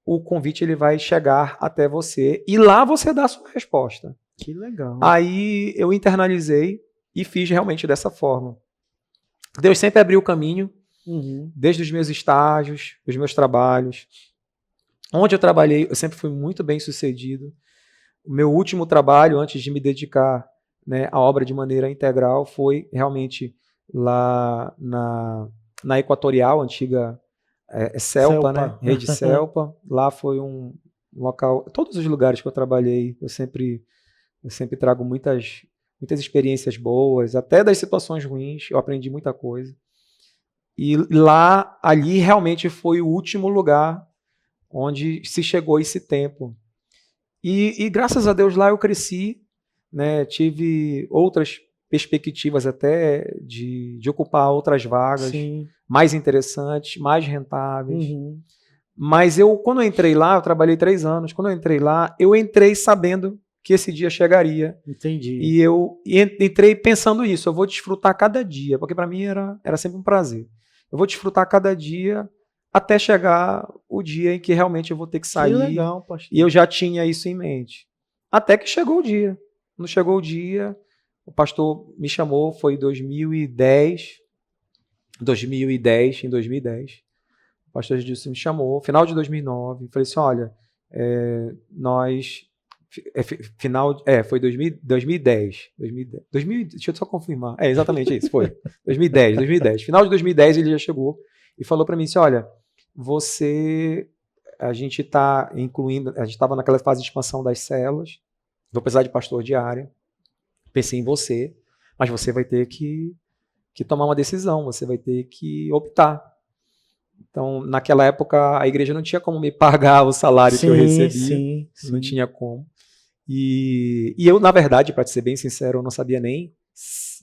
o convite ele vai chegar até você e lá você dá a sua resposta. Que legal. Aí eu internalizei e fiz realmente dessa forma. Deus sempre abriu o caminho, desde os meus estágios, os meus trabalhos. Onde eu trabalhei, eu sempre fui muito bem sucedido. O meu último trabalho, antes de me dedicar, né, à obra de maneira integral, foi realmente lá na Equatorial, antiga Celpa, né? Rede Celpa. Lá foi um local... Todos os lugares que eu trabalhei, eu sempre trago muitas experiências boas, até das situações ruins, eu aprendi muita coisa. E ali realmente foi o último lugar onde se chegou esse tempo. E graças a Deus lá eu cresci, né, tive outras perspectivas até de ocupar outras vagas, sim, mais interessantes, mais rentáveis. Mas quando eu entrei lá, eu trabalhei 3 anos, quando eu entrei lá, eu entrei sabendo que esse dia chegaria. Entendi. E eu entrei pensando isso, eu vou desfrutar cada dia, porque para mim era sempre um prazer. Eu vou desfrutar cada dia até chegar o dia em que realmente eu vou ter que sair. Que legal, pastor. E eu já tinha isso em mente. Até que chegou o dia. Quando chegou o dia, o pastor me chamou, foi em 2010. Em 2010. O pastor Gilson me chamou, final de 2009. Falei assim, olha, foi 2010. Deixa eu só confirmar. Deixa isso, foi. 2010. Final de 2010 ele já chegou e falou para mim assim, olha, a gente está incluindo, a gente estava naquela fase de expansão das células, vou precisar de pastor de área, pensei em você, mas você vai ter que tomar uma decisão, você vai ter que optar. Então, naquela época, a igreja não tinha como me pagar o salário que eu recebia, não tinha como. E eu, na verdade, para ser bem sincero, eu não sabia nem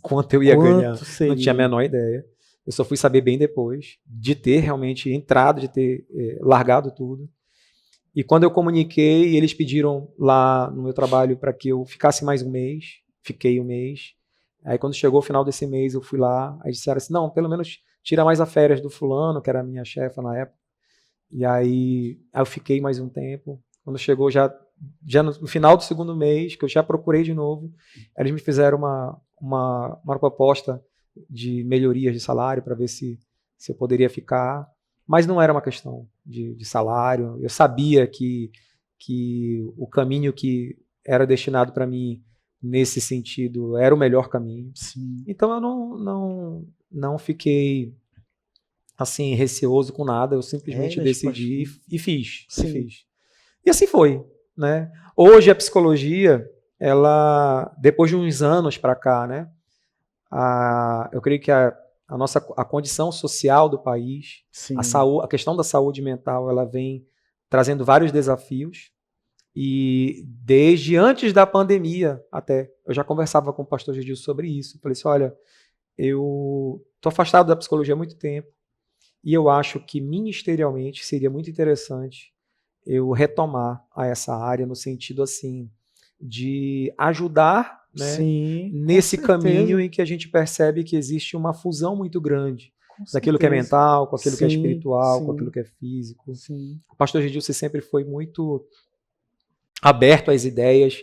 quanto eu ia ganhar, não tinha a menor ideia. Eu só fui saber bem depois de ter realmente entrado, de ter largado tudo. E quando eu comuniquei, eles pediram lá no meu trabalho para que eu ficasse mais um mês. Fiquei um mês. Aí quando chegou o final desse mês, eu fui lá. Aí disseram assim, não, pelo menos tira mais as férias do fulano, que era a minha chefa na época. E aí eu fiquei mais um tempo. Quando chegou já no final do segundo mês, que eu já procurei de novo, eles me fizeram uma proposta de melhorias de salário para ver se eu poderia ficar, mas não era uma questão de salário. Eu sabia que o caminho que era destinado para mim nesse sentido era o melhor caminho. Sim. Então eu não fiquei assim receoso com nada, eu simplesmente decidi e fiz. E assim foi, né? Hoje a psicologia, ela depois de uns anos para cá, né? Eu creio que a condição social do país, a questão da saúde mental, ela vem trazendo vários desafios. E desde antes da pandemia até, eu já conversava com o pastor Gilson sobre isso. Falei assim, olha, eu estou afastado da psicologia há muito tempo e eu acho que ministerialmente seria muito interessante eu retomar a essa área no sentido assim de ajudar, né, nesse caminho em que a gente percebe que existe uma fusão muito grande daquilo que é mental, com aquilo que é espiritual, com aquilo que é físico. O pastor Gilson sempre foi muito aberto às ideias.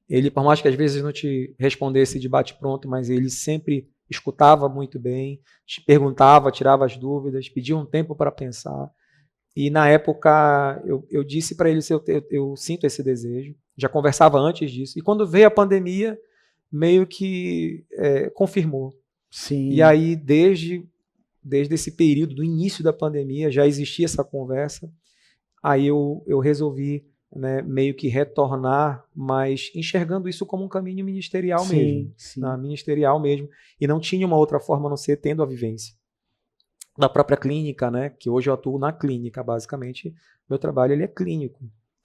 Ele, por mais que às vezes não te respondesse de bate-pronto, mas ele sempre escutava muito bem, te perguntava, tirava as dúvidas, pedia um tempo para pensar. E na época eu disse para ele, eu sinto esse desejo, já conversava antes disso. E quando veio a pandemia, meio que confirmou. Sim. E aí, desde esse período, do início da pandemia, já existia essa conversa. Aí eu resolvi, né, meio que retornar, mas enxergando isso como um caminho ministerial mesmo. Sim. Né, ministerial mesmo. E não tinha uma outra forma a não ser tendo a vivência da própria clínica, né? Que hoje eu atuo na clínica, basicamente. Meu trabalho ele é clínico.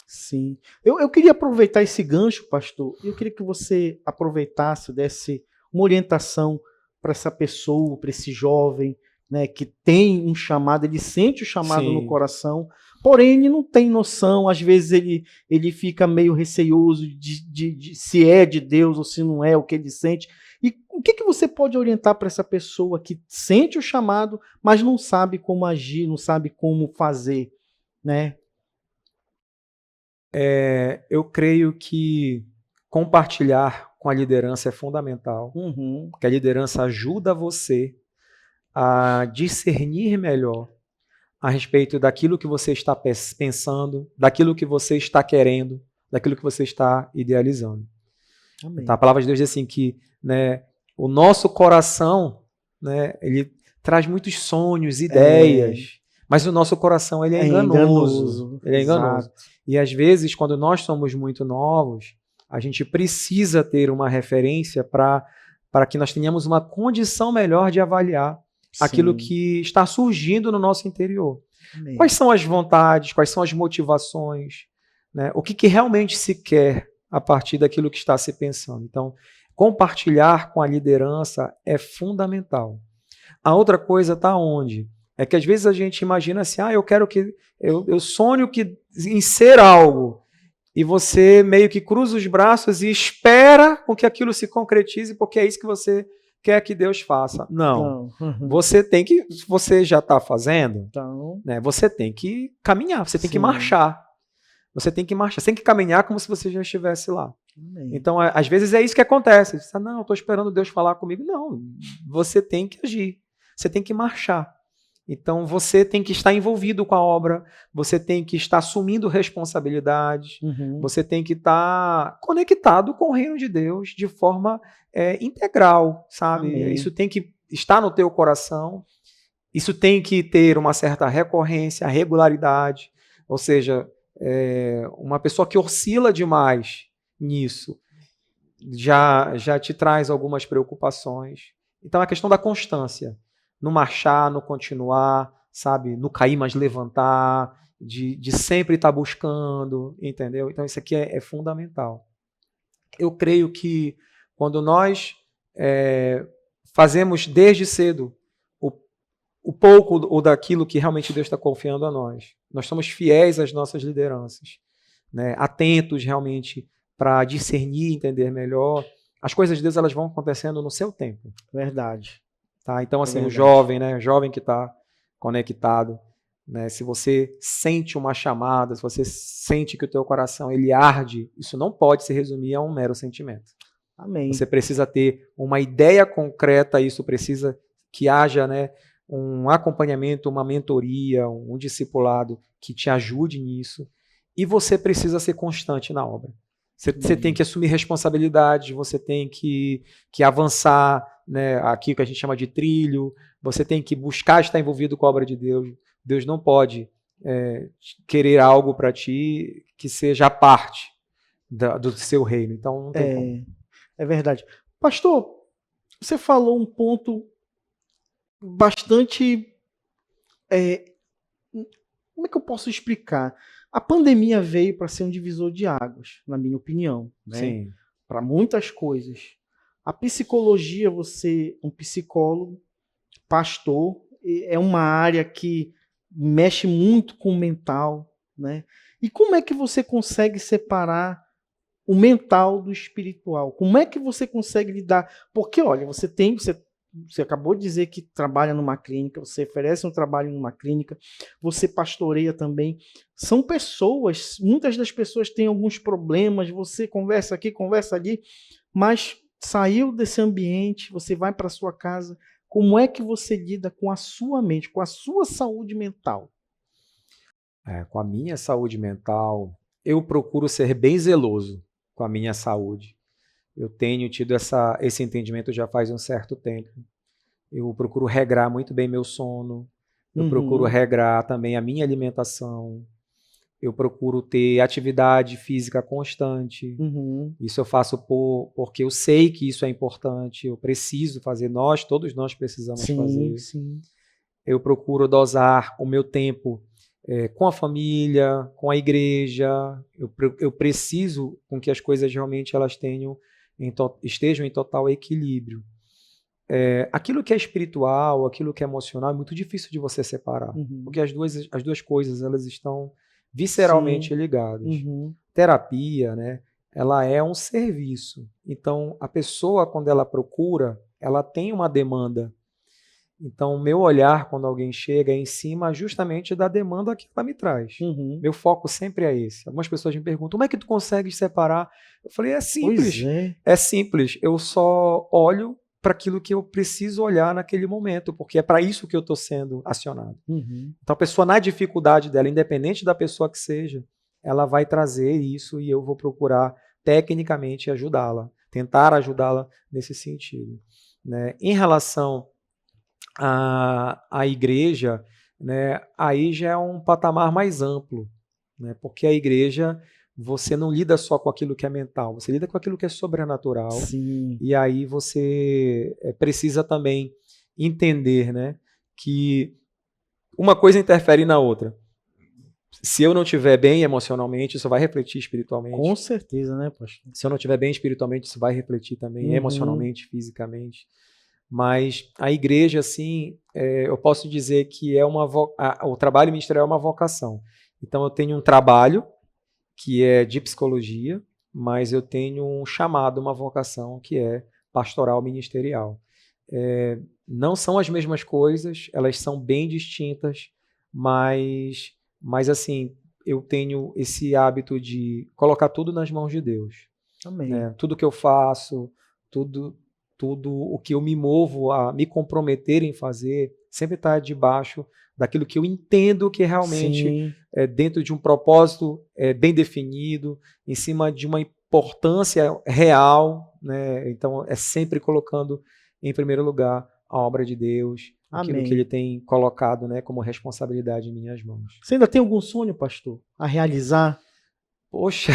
Sim. Eu queria aproveitar esse gancho, pastor. Eu queria que você aproveitasse, desse uma orientação para essa pessoa, para esse jovem, né, que tem um chamado, ele sente o chamado no coração, porém ele não tem noção, às vezes ele fica meio receioso de se é de Deus ou se não é o que ele sente. E o que você pode orientar para essa pessoa que sente o chamado, mas não sabe como agir, não sabe como fazer, né? Eu creio que compartilhar com a liderança é fundamental, porque a liderança ajuda você a discernir melhor a respeito daquilo que você está pensando, daquilo que você está querendo, daquilo que você está idealizando. Então, a palavra de Deus diz assim que, né, o nosso coração, né, ele traz muitos sonhos, ideias, mas o nosso coração ele é enganoso. Ele é enganoso. E às vezes, quando nós somos muito novos, a gente precisa ter uma referência para que nós tenhamos uma condição melhor de avaliar aquilo que está surgindo no nosso interior. Amém. Quais são as vontades, quais são as motivações, né? O que realmente se quer a partir daquilo que está se pensando. Então, compartilhar com a liderança é fundamental. A outra coisa está onde? É que às vezes a gente imagina assim, eu sonho em ser algo, e você meio que cruza os braços e espera com que aquilo se concretize, porque é isso que você quer que Deus faça. Não. Você tem que, se você já está fazendo, né, você tem que caminhar, você tem que marchar. Você tem que marchar, você tem que caminhar como se você já estivesse lá. Amém. Então, às vezes é isso que acontece. Você diz, não, eu estou esperando Deus falar comigo. Não, você tem que agir, você tem que marchar. Então, você tem que estar envolvido com a obra, você tem que estar assumindo responsabilidades, você tem que estar conectado com o reino de Deus de forma integral, sabe? Amém. Isso tem que estar no teu coração, isso tem que ter uma certa recorrência, regularidade, ou seja, uma pessoa que oscila demais nisso já te traz algumas preocupações. Então, a questão da constância, no marchar, no continuar, sabe, no cair, mas levantar, de sempre estar buscando, entendeu? Então, isso aqui é fundamental. Eu creio que quando nós fazemos desde cedo o pouco ou daquilo que realmente Deus está confiando a nós somos fiéis às nossas lideranças, né? Atentos realmente para discernir, entender melhor, as coisas de Deus elas vão acontecendo no seu tempo. Verdade. Tá? Então, assim, o jovem, né? O jovem que está conectado, né? Se você sente uma chamada, se você sente que o teu coração ele arde, isso não pode se resumir a um mero sentimento. Amém. Você precisa ter uma ideia concreta, isso precisa que haja, né, um acompanhamento, uma mentoria, um discipulado que te ajude nisso. E você precisa ser constante na obra. Você tem que assumir responsabilidades, você tem que avançar, né, aqui que a gente chama de trilho, você tem que buscar estar envolvido com a obra de Deus. Deus não pode querer algo para ti que seja a parte do seu reino. Então, não tem como. É verdade. Pastor, você falou um ponto bastante... como é que eu posso explicar? A pandemia veio para ser um divisor de águas, na minha opinião, né? Sim. Para muitas coisas. A psicologia, você, um psicólogo, pastor, é uma área que mexe muito com o mental, né? E como é que você consegue separar o mental do espiritual? Como é que você consegue lidar? Porque, olha, você acabou de dizer que trabalha numa clínica, você oferece um trabalho numa clínica, você pastoreia também. São pessoas, muitas das pessoas têm alguns problemas, você conversa aqui, conversa ali, mas saiu desse ambiente, você vai para sua casa. Como é que você lida com a sua mente, com a sua saúde mental? Com a minha saúde mental, eu procuro ser bem zeloso com a minha saúde. Eu tenho tido esse entendimento já faz um certo tempo. eu procuro regrar muito bem meu sono, eu procuro regrar também a minha alimentação, eu procuro ter atividade física constante. Isso eu faço porque eu sei que isso é importante, eu preciso fazer, todos nós precisamos fazer. Sim. Eu procuro dosar o meu tempo com a família, com a igreja. Eu preciso com que as coisas realmente elas estejam em total equilíbrio. Aquilo que é espiritual, aquilo que é emocional, é muito difícil de você separar, porque as duas coisas elas estão visceralmente ligadas. Terapia, né, ela é um serviço. Então, a pessoa, quando ela procura, ela tem uma demanda. Então, o meu olhar, quando alguém chega, é em cima justamente da demanda que ela me traz. Meu foco sempre é esse. Algumas pessoas me perguntam, como é que tu consegue separar? Eu falei, é simples. Pois é. É simples. Eu só olho para aquilo que eu preciso olhar naquele momento, porque é para isso que eu estou sendo acionado. Então, a pessoa, na dificuldade dela, independente da pessoa que seja, ela vai trazer isso e eu vou procurar tecnicamente ajudá-la, tentar ajudá-la nesse sentido. Né? Em relação à igreja, né, aí já é um patamar mais amplo, né, porque a igreja, você não lida só com aquilo que é mental, você lida com aquilo que é sobrenatural. Sim. E aí você precisa também entender, né, que uma coisa interfere na outra. Se eu não estiver bem emocionalmente, isso vai refletir espiritualmente. Com certeza, né, pastor? Se eu não estiver bem espiritualmente, isso vai refletir também emocionalmente, fisicamente. Mas a igreja, assim, eu posso dizer que o trabalho ministerial é uma vocação. Então, eu tenho um trabalho que é de psicologia, mas eu tenho um chamado, uma vocação que é pastoral ministerial. Não são as mesmas coisas, elas são bem distintas, mas assim, eu tenho esse hábito de colocar tudo nas mãos de Deus. Amém. Né? Tudo que eu faço, tudo o que eu me movo a me comprometer em fazer, sempre está debaixo daquilo que eu entendo que realmente é dentro de um propósito bem definido, em cima de uma importância real, né? Então é sempre colocando em primeiro lugar a obra de Deus, aquilo que Ele tem colocado, né, como responsabilidade em minhas mãos. Você ainda tem algum sonho, pastor, a realizar? Poxa,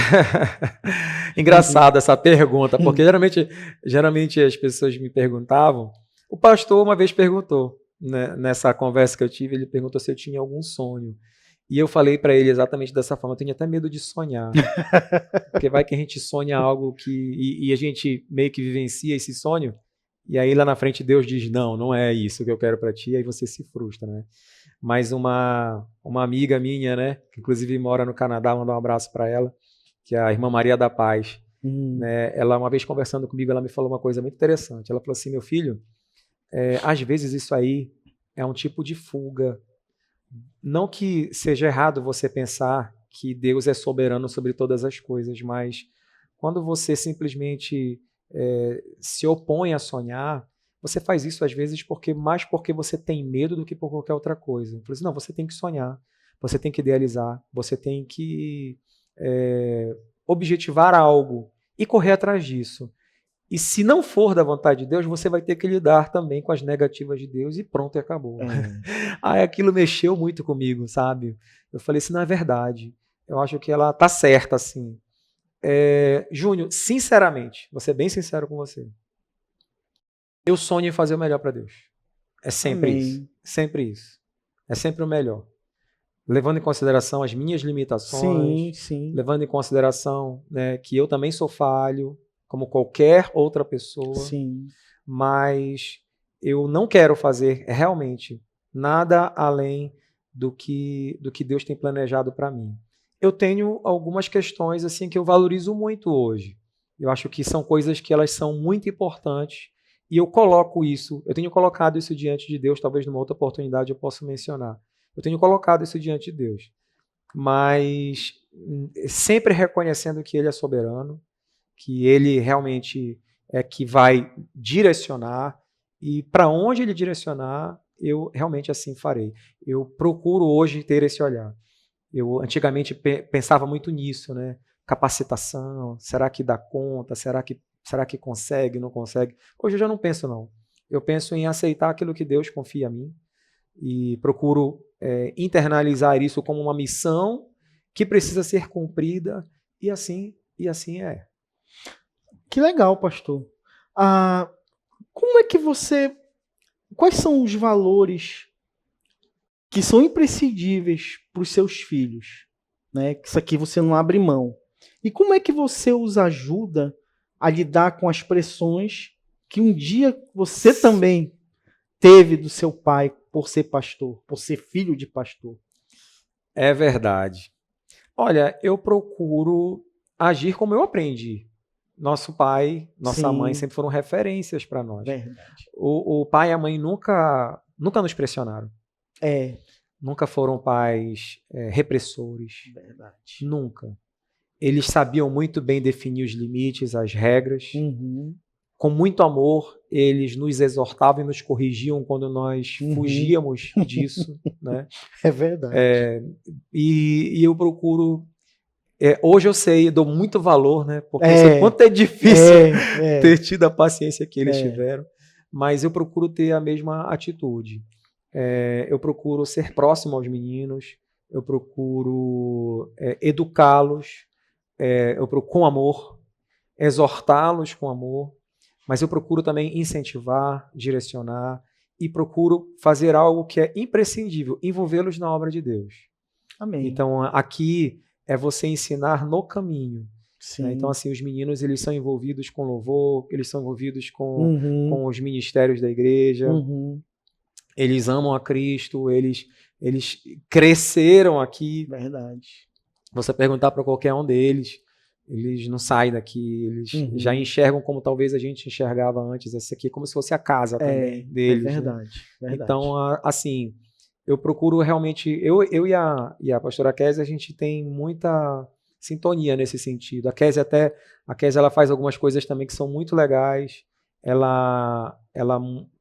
engraçada essa pergunta, porque geralmente as pessoas me perguntavam. O pastor uma vez perguntou, né, nessa conversa que eu tive, ele perguntou se eu tinha algum sonho. E eu falei para ele exatamente dessa forma, eu tenho até medo de sonhar. Porque vai que a gente sonha algo e a gente meio que vivencia esse sonho, e aí lá na frente Deus diz, não é isso que eu quero para ti, e aí você se frustra, né? Mas uma amiga minha, né, que inclusive mora no Canadá, mandar um abraço para ela, que é a irmã Maria da Paz. Né, ela, uma vez conversando comigo, ela me falou uma coisa muito interessante. Ela falou assim, meu filho, às vezes isso aí é um tipo de fuga. Não que seja errado você pensar que Deus é soberano sobre todas as coisas, mas quando você simplesmente se opõe a sonhar, você faz isso às vezes mais porque você tem medo do que por qualquer outra coisa. Eu falei assim, não, você tem que sonhar, você tem que idealizar, você tem que objetivar algo e correr atrás disso. E se não for da vontade de Deus, você vai ter que lidar também com as negativas de Deus e pronto, e acabou. Aí aquilo mexeu muito comigo, sabe? Eu falei assim, não é verdade. Eu acho que ela tá certa, assim. Júnior, sinceramente, vou ser bem sincero com você. Eu sonho em fazer o melhor para Deus. É sempre isso. Sempre isso. É sempre o melhor. Levando em consideração as minhas limitações, levando em consideração, né, que eu também sou falho, como qualquer outra pessoa, mas eu não quero fazer realmente nada além do que Deus tem planejado para mim. Eu tenho algumas questões assim que eu valorizo muito hoje. Eu acho que são coisas que elas são muito importantes e eu tenho colocado isso diante de Deus, talvez numa outra oportunidade eu possa mencionar. Eu tenho colocado isso diante de Deus, mas sempre reconhecendo que Ele é soberano, que Ele realmente é que vai direcionar, e para onde Ele direcionar, eu realmente assim farei. Eu procuro hoje ter esse olhar. Eu antigamente pensava muito nisso, né? Capacitação, será que dá conta? Será que consegue, não consegue? Hoje eu já não penso, não. eu penso em aceitar aquilo que Deus confia a mim e procuro internalizar isso como uma missão que precisa ser cumprida e assim é. Que legal, pastor. Como é que quais são os valores que são imprescindíveis para os seus filhos, né? Que isso aqui você não abre mão. E como é que você os ajuda a lidar com as pressões que um dia você também teve do seu pai por ser pastor, por ser filho de pastor? É verdade. Olha, eu procuro agir como eu aprendi. Nosso pai, nossa mãe sempre foram referências para nós. Verdade. O pai e a mãe nunca nos pressionaram. Nunca foram pais repressores. Verdade. Nunca. Eles sabiam muito bem definir os limites, as regras. Uhum. Com muito amor, eles nos exortavam e nos corrigiam quando nós fugíamos disso. Né? É verdade. E eu procuro... hoje eu sei, dou muito valor, né? Porque eu sei quanto é difícil ter tido a paciência que eles tiveram. Mas eu procuro ter a mesma atitude. Eu procuro ser próximo aos meninos, eu procuro educá-los, eu procuro com amor, exortá-los com amor, mas eu procuro também incentivar, direcionar e procuro fazer algo que é imprescindível, envolvê-los na obra de Deus. Amém. Então, aqui é você ensinar no caminho. Sim. Então, assim, os meninos eles são envolvidos com louvor, eles são envolvidos com os ministérios da igreja, eles amam a Cristo, eles cresceram aqui. Verdade. Você perguntar para qualquer um deles, eles não saem daqui, eles já enxergam como talvez a gente enxergava antes, essa aqui como se fosse a casa também deles. É verdade, né? Verdade. Então, assim, eu procuro realmente, eu e a pastora Kézia, a gente tem muita sintonia nesse sentido. A Kézia ela faz algumas coisas também que são muito legais. Ela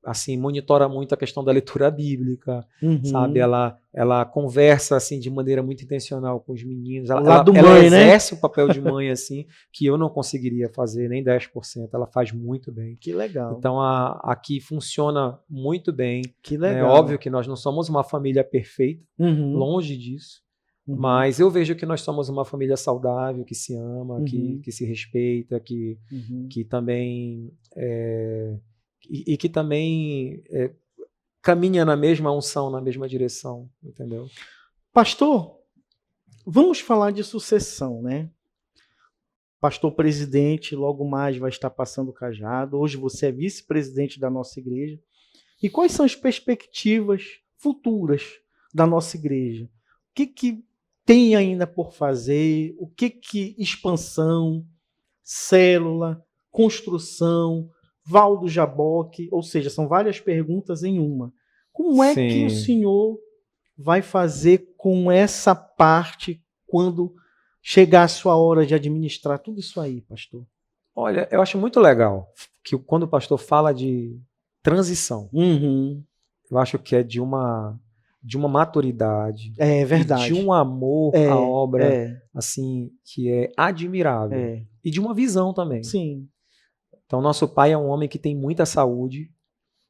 assim monitora muito a questão da leitura bíblica, sabe? Ela conversa assim de maneira muito intencional com os meninos. Ela exerce o papel de mãe assim que eu não conseguiria fazer nem 10%. Ela faz muito bem. Que legal. Então aqui funciona muito bem. Que legal. É óbvio que nós não somos uma família perfeita, longe disso. Mas eu vejo que nós somos uma família saudável, que se ama, que se respeita, que também que também caminha na mesma unção, na mesma direção, entendeu? Pastor, vamos falar de sucessão, né? Pastor presidente, logo mais vai estar passando o cajado. Hoje você é vice-presidente da nossa igreja. E quais são as perspectivas futuras da nossa igreja? O que tem ainda por fazer? O que expansão, célula, construção, Val do Jaboque, ou seja, são várias perguntas em uma. Como é que o senhor vai fazer com essa parte quando chegar a sua hora de administrar tudo isso aí, pastor? Olha, eu acho muito legal que quando o pastor fala de transição, eu acho que é de uma maturidade, verdade, de um amor à obra, assim, que é admirável, e de uma visão também. Sim. Então, nosso pai é um homem que tem muita saúde,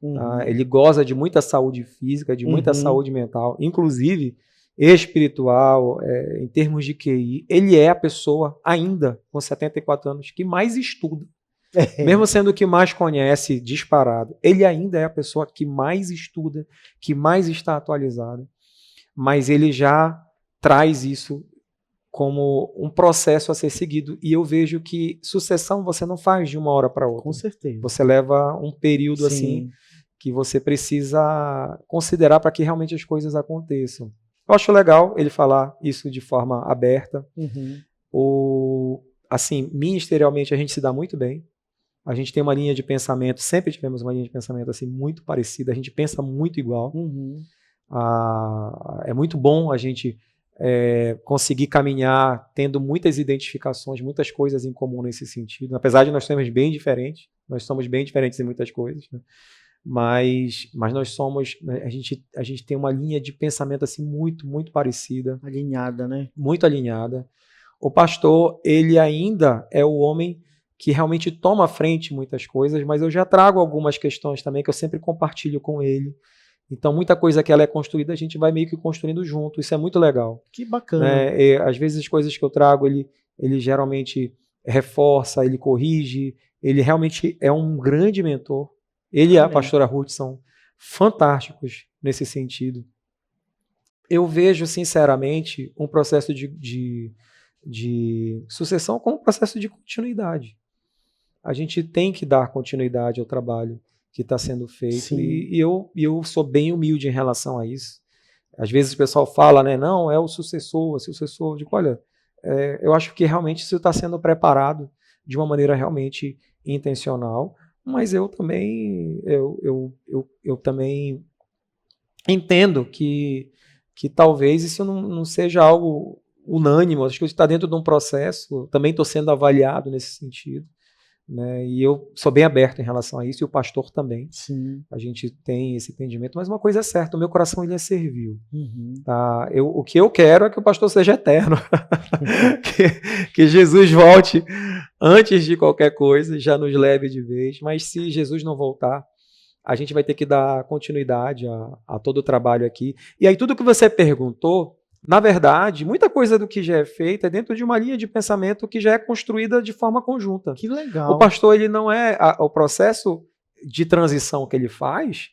tá? Ele goza de muita saúde física, de muita saúde mental, inclusive espiritual, em termos de QI. Ele é a pessoa, ainda com 74 anos, que mais estuda. Mesmo sendo o que mais conhece, disparado, ele ainda é a pessoa que mais estuda, que mais está atualizada, mas ele já traz isso como um processo a ser seguido, e eu vejo que sucessão você não faz de uma hora para outra. Com certeza. Você leva um período assim que você precisa considerar para que realmente as coisas aconteçam. Eu acho legal ele falar isso de forma aberta. Assim, ministerialmente a gente se dá muito bem. A gente tem uma linha de pensamento, sempre tivemos uma linha de pensamento assim muito parecida, a gente pensa muito igual. É muito bom a gente conseguir caminhar tendo muitas identificações, muitas coisas em comum nesse sentido. Apesar de nós sermos bem diferentes, nós somos bem diferentes em muitas coisas, né? Mas nós somos, a gente tem uma linha de pensamento assim muito, muito parecida. Alinhada, né? Muito alinhada. O pastor, ele ainda é o homem que realmente toma à frente muitas coisas, mas eu já trago algumas questões também que eu sempre compartilho com ele. Então, muita coisa que ela é construída, a gente vai meio que construindo junto. Isso é muito legal. Que bacana. Né? E, às vezes, as coisas que eu trago, ele geralmente reforça, ele corrige. Ele realmente é um grande mentor. Ele e a pastora Ruth são fantásticos nesse sentido. Eu vejo, sinceramente, um processo de sucessão como um processo de continuidade. A gente tem que dar continuidade ao trabalho que está sendo feito. E eu sou bem humilde em relação a isso. Às vezes o pessoal fala, né, não, é o sucessor. Eu digo, olha, eu acho que realmente isso está sendo preparado de uma maneira realmente intencional, mas eu também, eu também entendo que talvez isso não seja algo unânime, acho que está dentro de um processo, também estou sendo avaliado nesse sentido. Né? E eu sou bem aberto em relação a isso, e o pastor também. Sim. A gente tem esse entendimento, mas uma coisa é certa, o meu coração ele é servil. Tá? O que eu quero é que o pastor seja eterno, que Jesus volte antes de qualquer coisa e já nos leve de vez, mas se Jesus não voltar, a gente vai ter que dar continuidade a todo o trabalho aqui. E aí tudo que você perguntou, na verdade, muita coisa do que já é feita é dentro de uma linha de pensamento que já é construída de forma conjunta. Que legal. O pastor, ele não é... o processo de transição que ele faz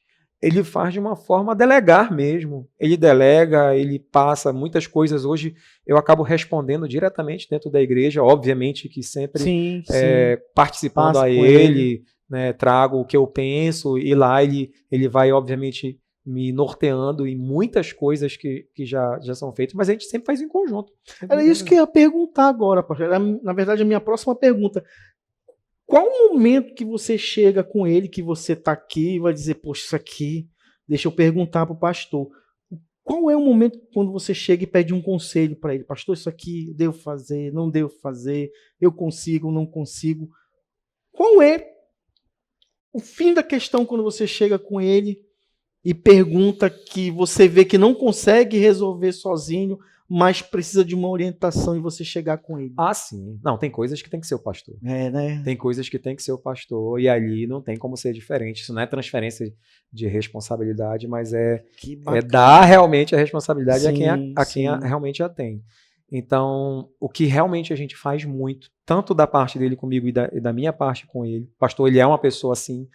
de uma forma a delegar mesmo. Ele delega, ele passa muitas coisas. Hoje eu acabo respondendo diretamente dentro da igreja, obviamente que sempre participando a ele, né, trago o que eu penso, e lá ele vai, obviamente, me norteando em muitas coisas que já são feitas, mas a gente sempre faz em conjunto. Era isso que eu ia perguntar agora, pastor. Na verdade, a minha próxima pergunta. Qual o momento que você chega com ele, que você está aqui e vai dizer, poxa, isso aqui, deixa eu perguntar para o pastor. Qual é o momento quando você chega e pede um conselho para ele? Pastor, isso aqui devo fazer, não devo fazer, eu consigo, não consigo. Qual é o fim da questão quando você chega com ele e pergunta que você vê que não consegue resolver sozinho, mas precisa de uma orientação e você chegar com ele? Ah, sim. Não, tem coisas que tem que ser o pastor. Né? Tem coisas que tem que ser o pastor e ali não tem como ser diferente. Isso não é transferência de responsabilidade, mas é dar realmente a responsabilidade a quem realmente a tem. Então, o que realmente a gente faz muito, tanto da parte dele comigo e da minha parte com ele, o pastor, ele é uma pessoa assim,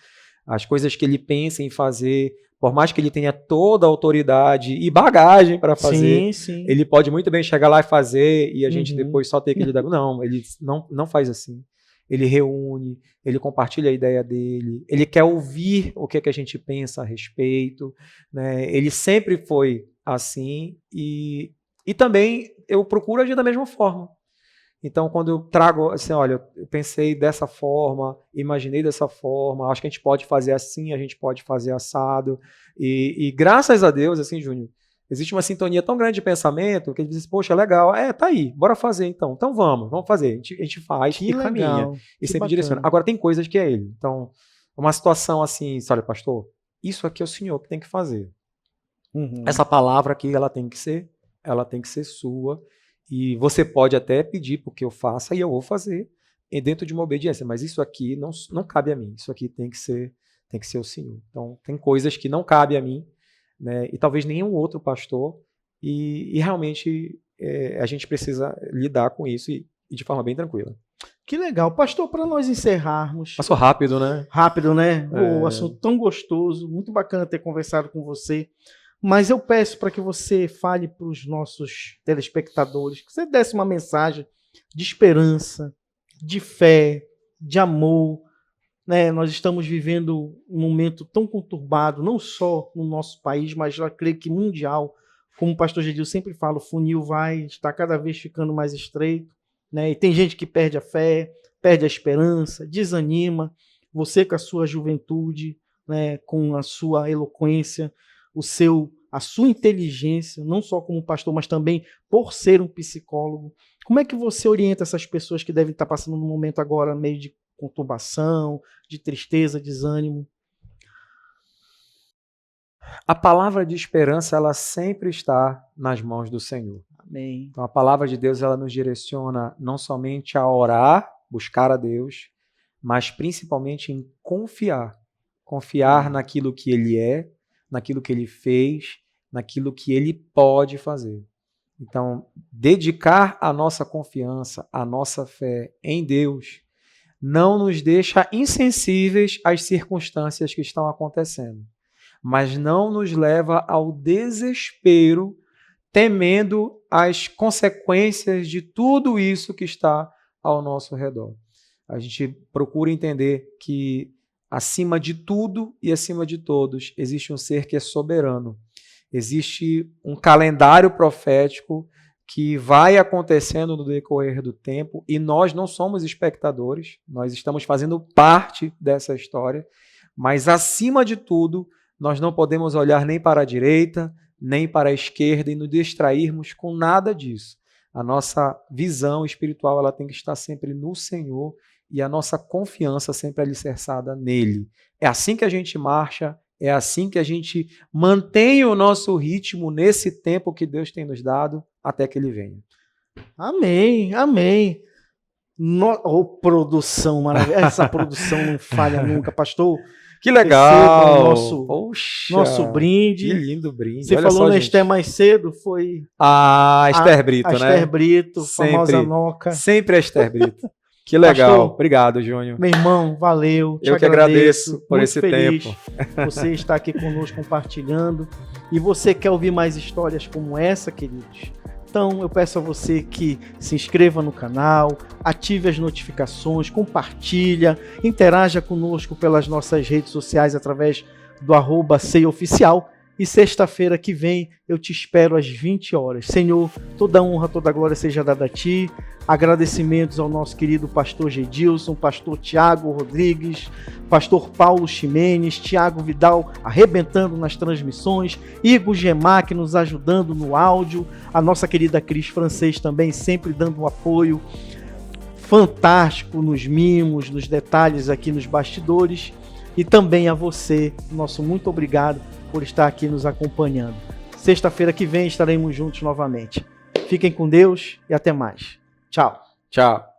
as coisas que ele pensa em fazer, por mais que ele tenha toda a autoridade e bagagem para fazer, ele pode muito bem chegar lá e fazer e a gente depois só ter que lidar. Não, ele não faz assim. Ele reúne, ele compartilha a ideia dele, ele quer ouvir o que é que a gente pensa a respeito, né? Ele sempre foi assim e também eu procuro agir da mesma forma. Então, quando eu trago assim, olha, eu pensei dessa forma, imaginei dessa forma, acho que a gente pode fazer assim, a gente pode fazer assado. E graças a Deus, assim, Júnior, existe uma sintonia tão grande de pensamento que ele diz assim, poxa, legal, tá aí, bora fazer então. Então vamos fazer. A gente faz e caminha. E sempre direciona. Agora, tem coisas que é ele. Então, uma situação assim, olha, pastor, isso aqui é o senhor que tem que fazer. Essa palavra aqui, ela tem que ser sua. E você pode até pedir para que eu faça e eu vou fazer dentro de uma obediência, mas isso aqui não cabe a mim, isso aqui tem que ser o Senhor. Então, tem coisas que não cabe a mim, né, e talvez nenhum outro pastor, e realmente a gente precisa lidar com isso e de forma bem tranquila. Que legal. Pastor, para nós encerrarmos... Passou rápido, né? Rápido, né? O assunto tão gostoso, muito bacana ter conversado com você. Mas eu peço para que você fale para os nossos telespectadores, que você desse uma mensagem de esperança, de fé, de amor. Né? Nós estamos vivendo um momento tão conturbado, não só no nosso país, mas eu creio que mundial. Como o pastor Gedil sempre fala, o funil está cada vez ficando mais estreito. Né? E tem gente que perde a fé, perde a esperança, desanima. Você com a sua juventude, né? Com a sua eloquência, a sua inteligência, não só como pastor, mas também por ser um psicólogo. Como é que você orienta essas pessoas que devem estar passando num momento agora meio de conturbação, de tristeza, desânimo? A palavra de esperança, ela sempre está nas mãos do Senhor. Amém. Então, a palavra de Deus, ela nos direciona não somente a orar, buscar a Deus, mas principalmente em confiar. Confiar naquilo que Ele é, naquilo que Ele fez, naquilo que Ele pode fazer. Então, dedicar a nossa confiança, a nossa fé em Deus, não nos deixa insensíveis às circunstâncias que estão acontecendo, mas não nos leva ao desespero, temendo as consequências de tudo isso que está ao nosso redor. A gente procura entender que, acima de tudo e acima de todos, existe um ser que é soberano. Existe um calendário profético que vai acontecendo no decorrer do tempo e nós não somos espectadores, nós estamos fazendo parte dessa história, mas, acima de tudo, nós não podemos olhar nem para a direita, nem para a esquerda e nos distrairmos com nada disso. A nossa visão espiritual ela tem que estar sempre no Senhor e a nossa confiança sempre alicerçada nele. É assim que a gente marcha, é assim que a gente mantém o nosso ritmo nesse tempo que Deus tem nos dado até que Ele venha. Amém, amém. Produção maravilhosa. Essa produção não falha nunca, pastor. Que legal! Nosso brinde. Que lindo brinde. Você falou na Esther mais cedo, foi... Esther Brito, né? Esther Brito, famosa Noca. Sempre a Esther Brito. Que legal. Pastor, obrigado, Júnior. Meu irmão, valeu. Eu que agradeço por esse feliz tempo. Você está aqui conosco compartilhando. E você quer ouvir mais histórias como essa, queridos? Então eu peço a você que se inscreva no canal, ative as notificações, compartilha, interaja conosco pelas nossas redes sociais através do @ceioficial. E sexta-feira que vem eu te espero às 20 horas. Senhor, toda honra, toda glória seja dada a Ti. Agradecimentos ao nosso querido pastor Gedilson, pastor Tiago Rodrigues, pastor Paulo Ximenes, Tiago Vidal arrebentando nas transmissões, Igor Gemac nos ajudando no áudio, a nossa querida Cris Francês também sempre dando um apoio fantástico nos mimos, nos detalhes aqui nos bastidores. E também a você, nosso muito obrigado por estar aqui nos acompanhando. Sexta-feira que vem estaremos juntos novamente. Fiquem com Deus e até mais. Tchau. Tchau.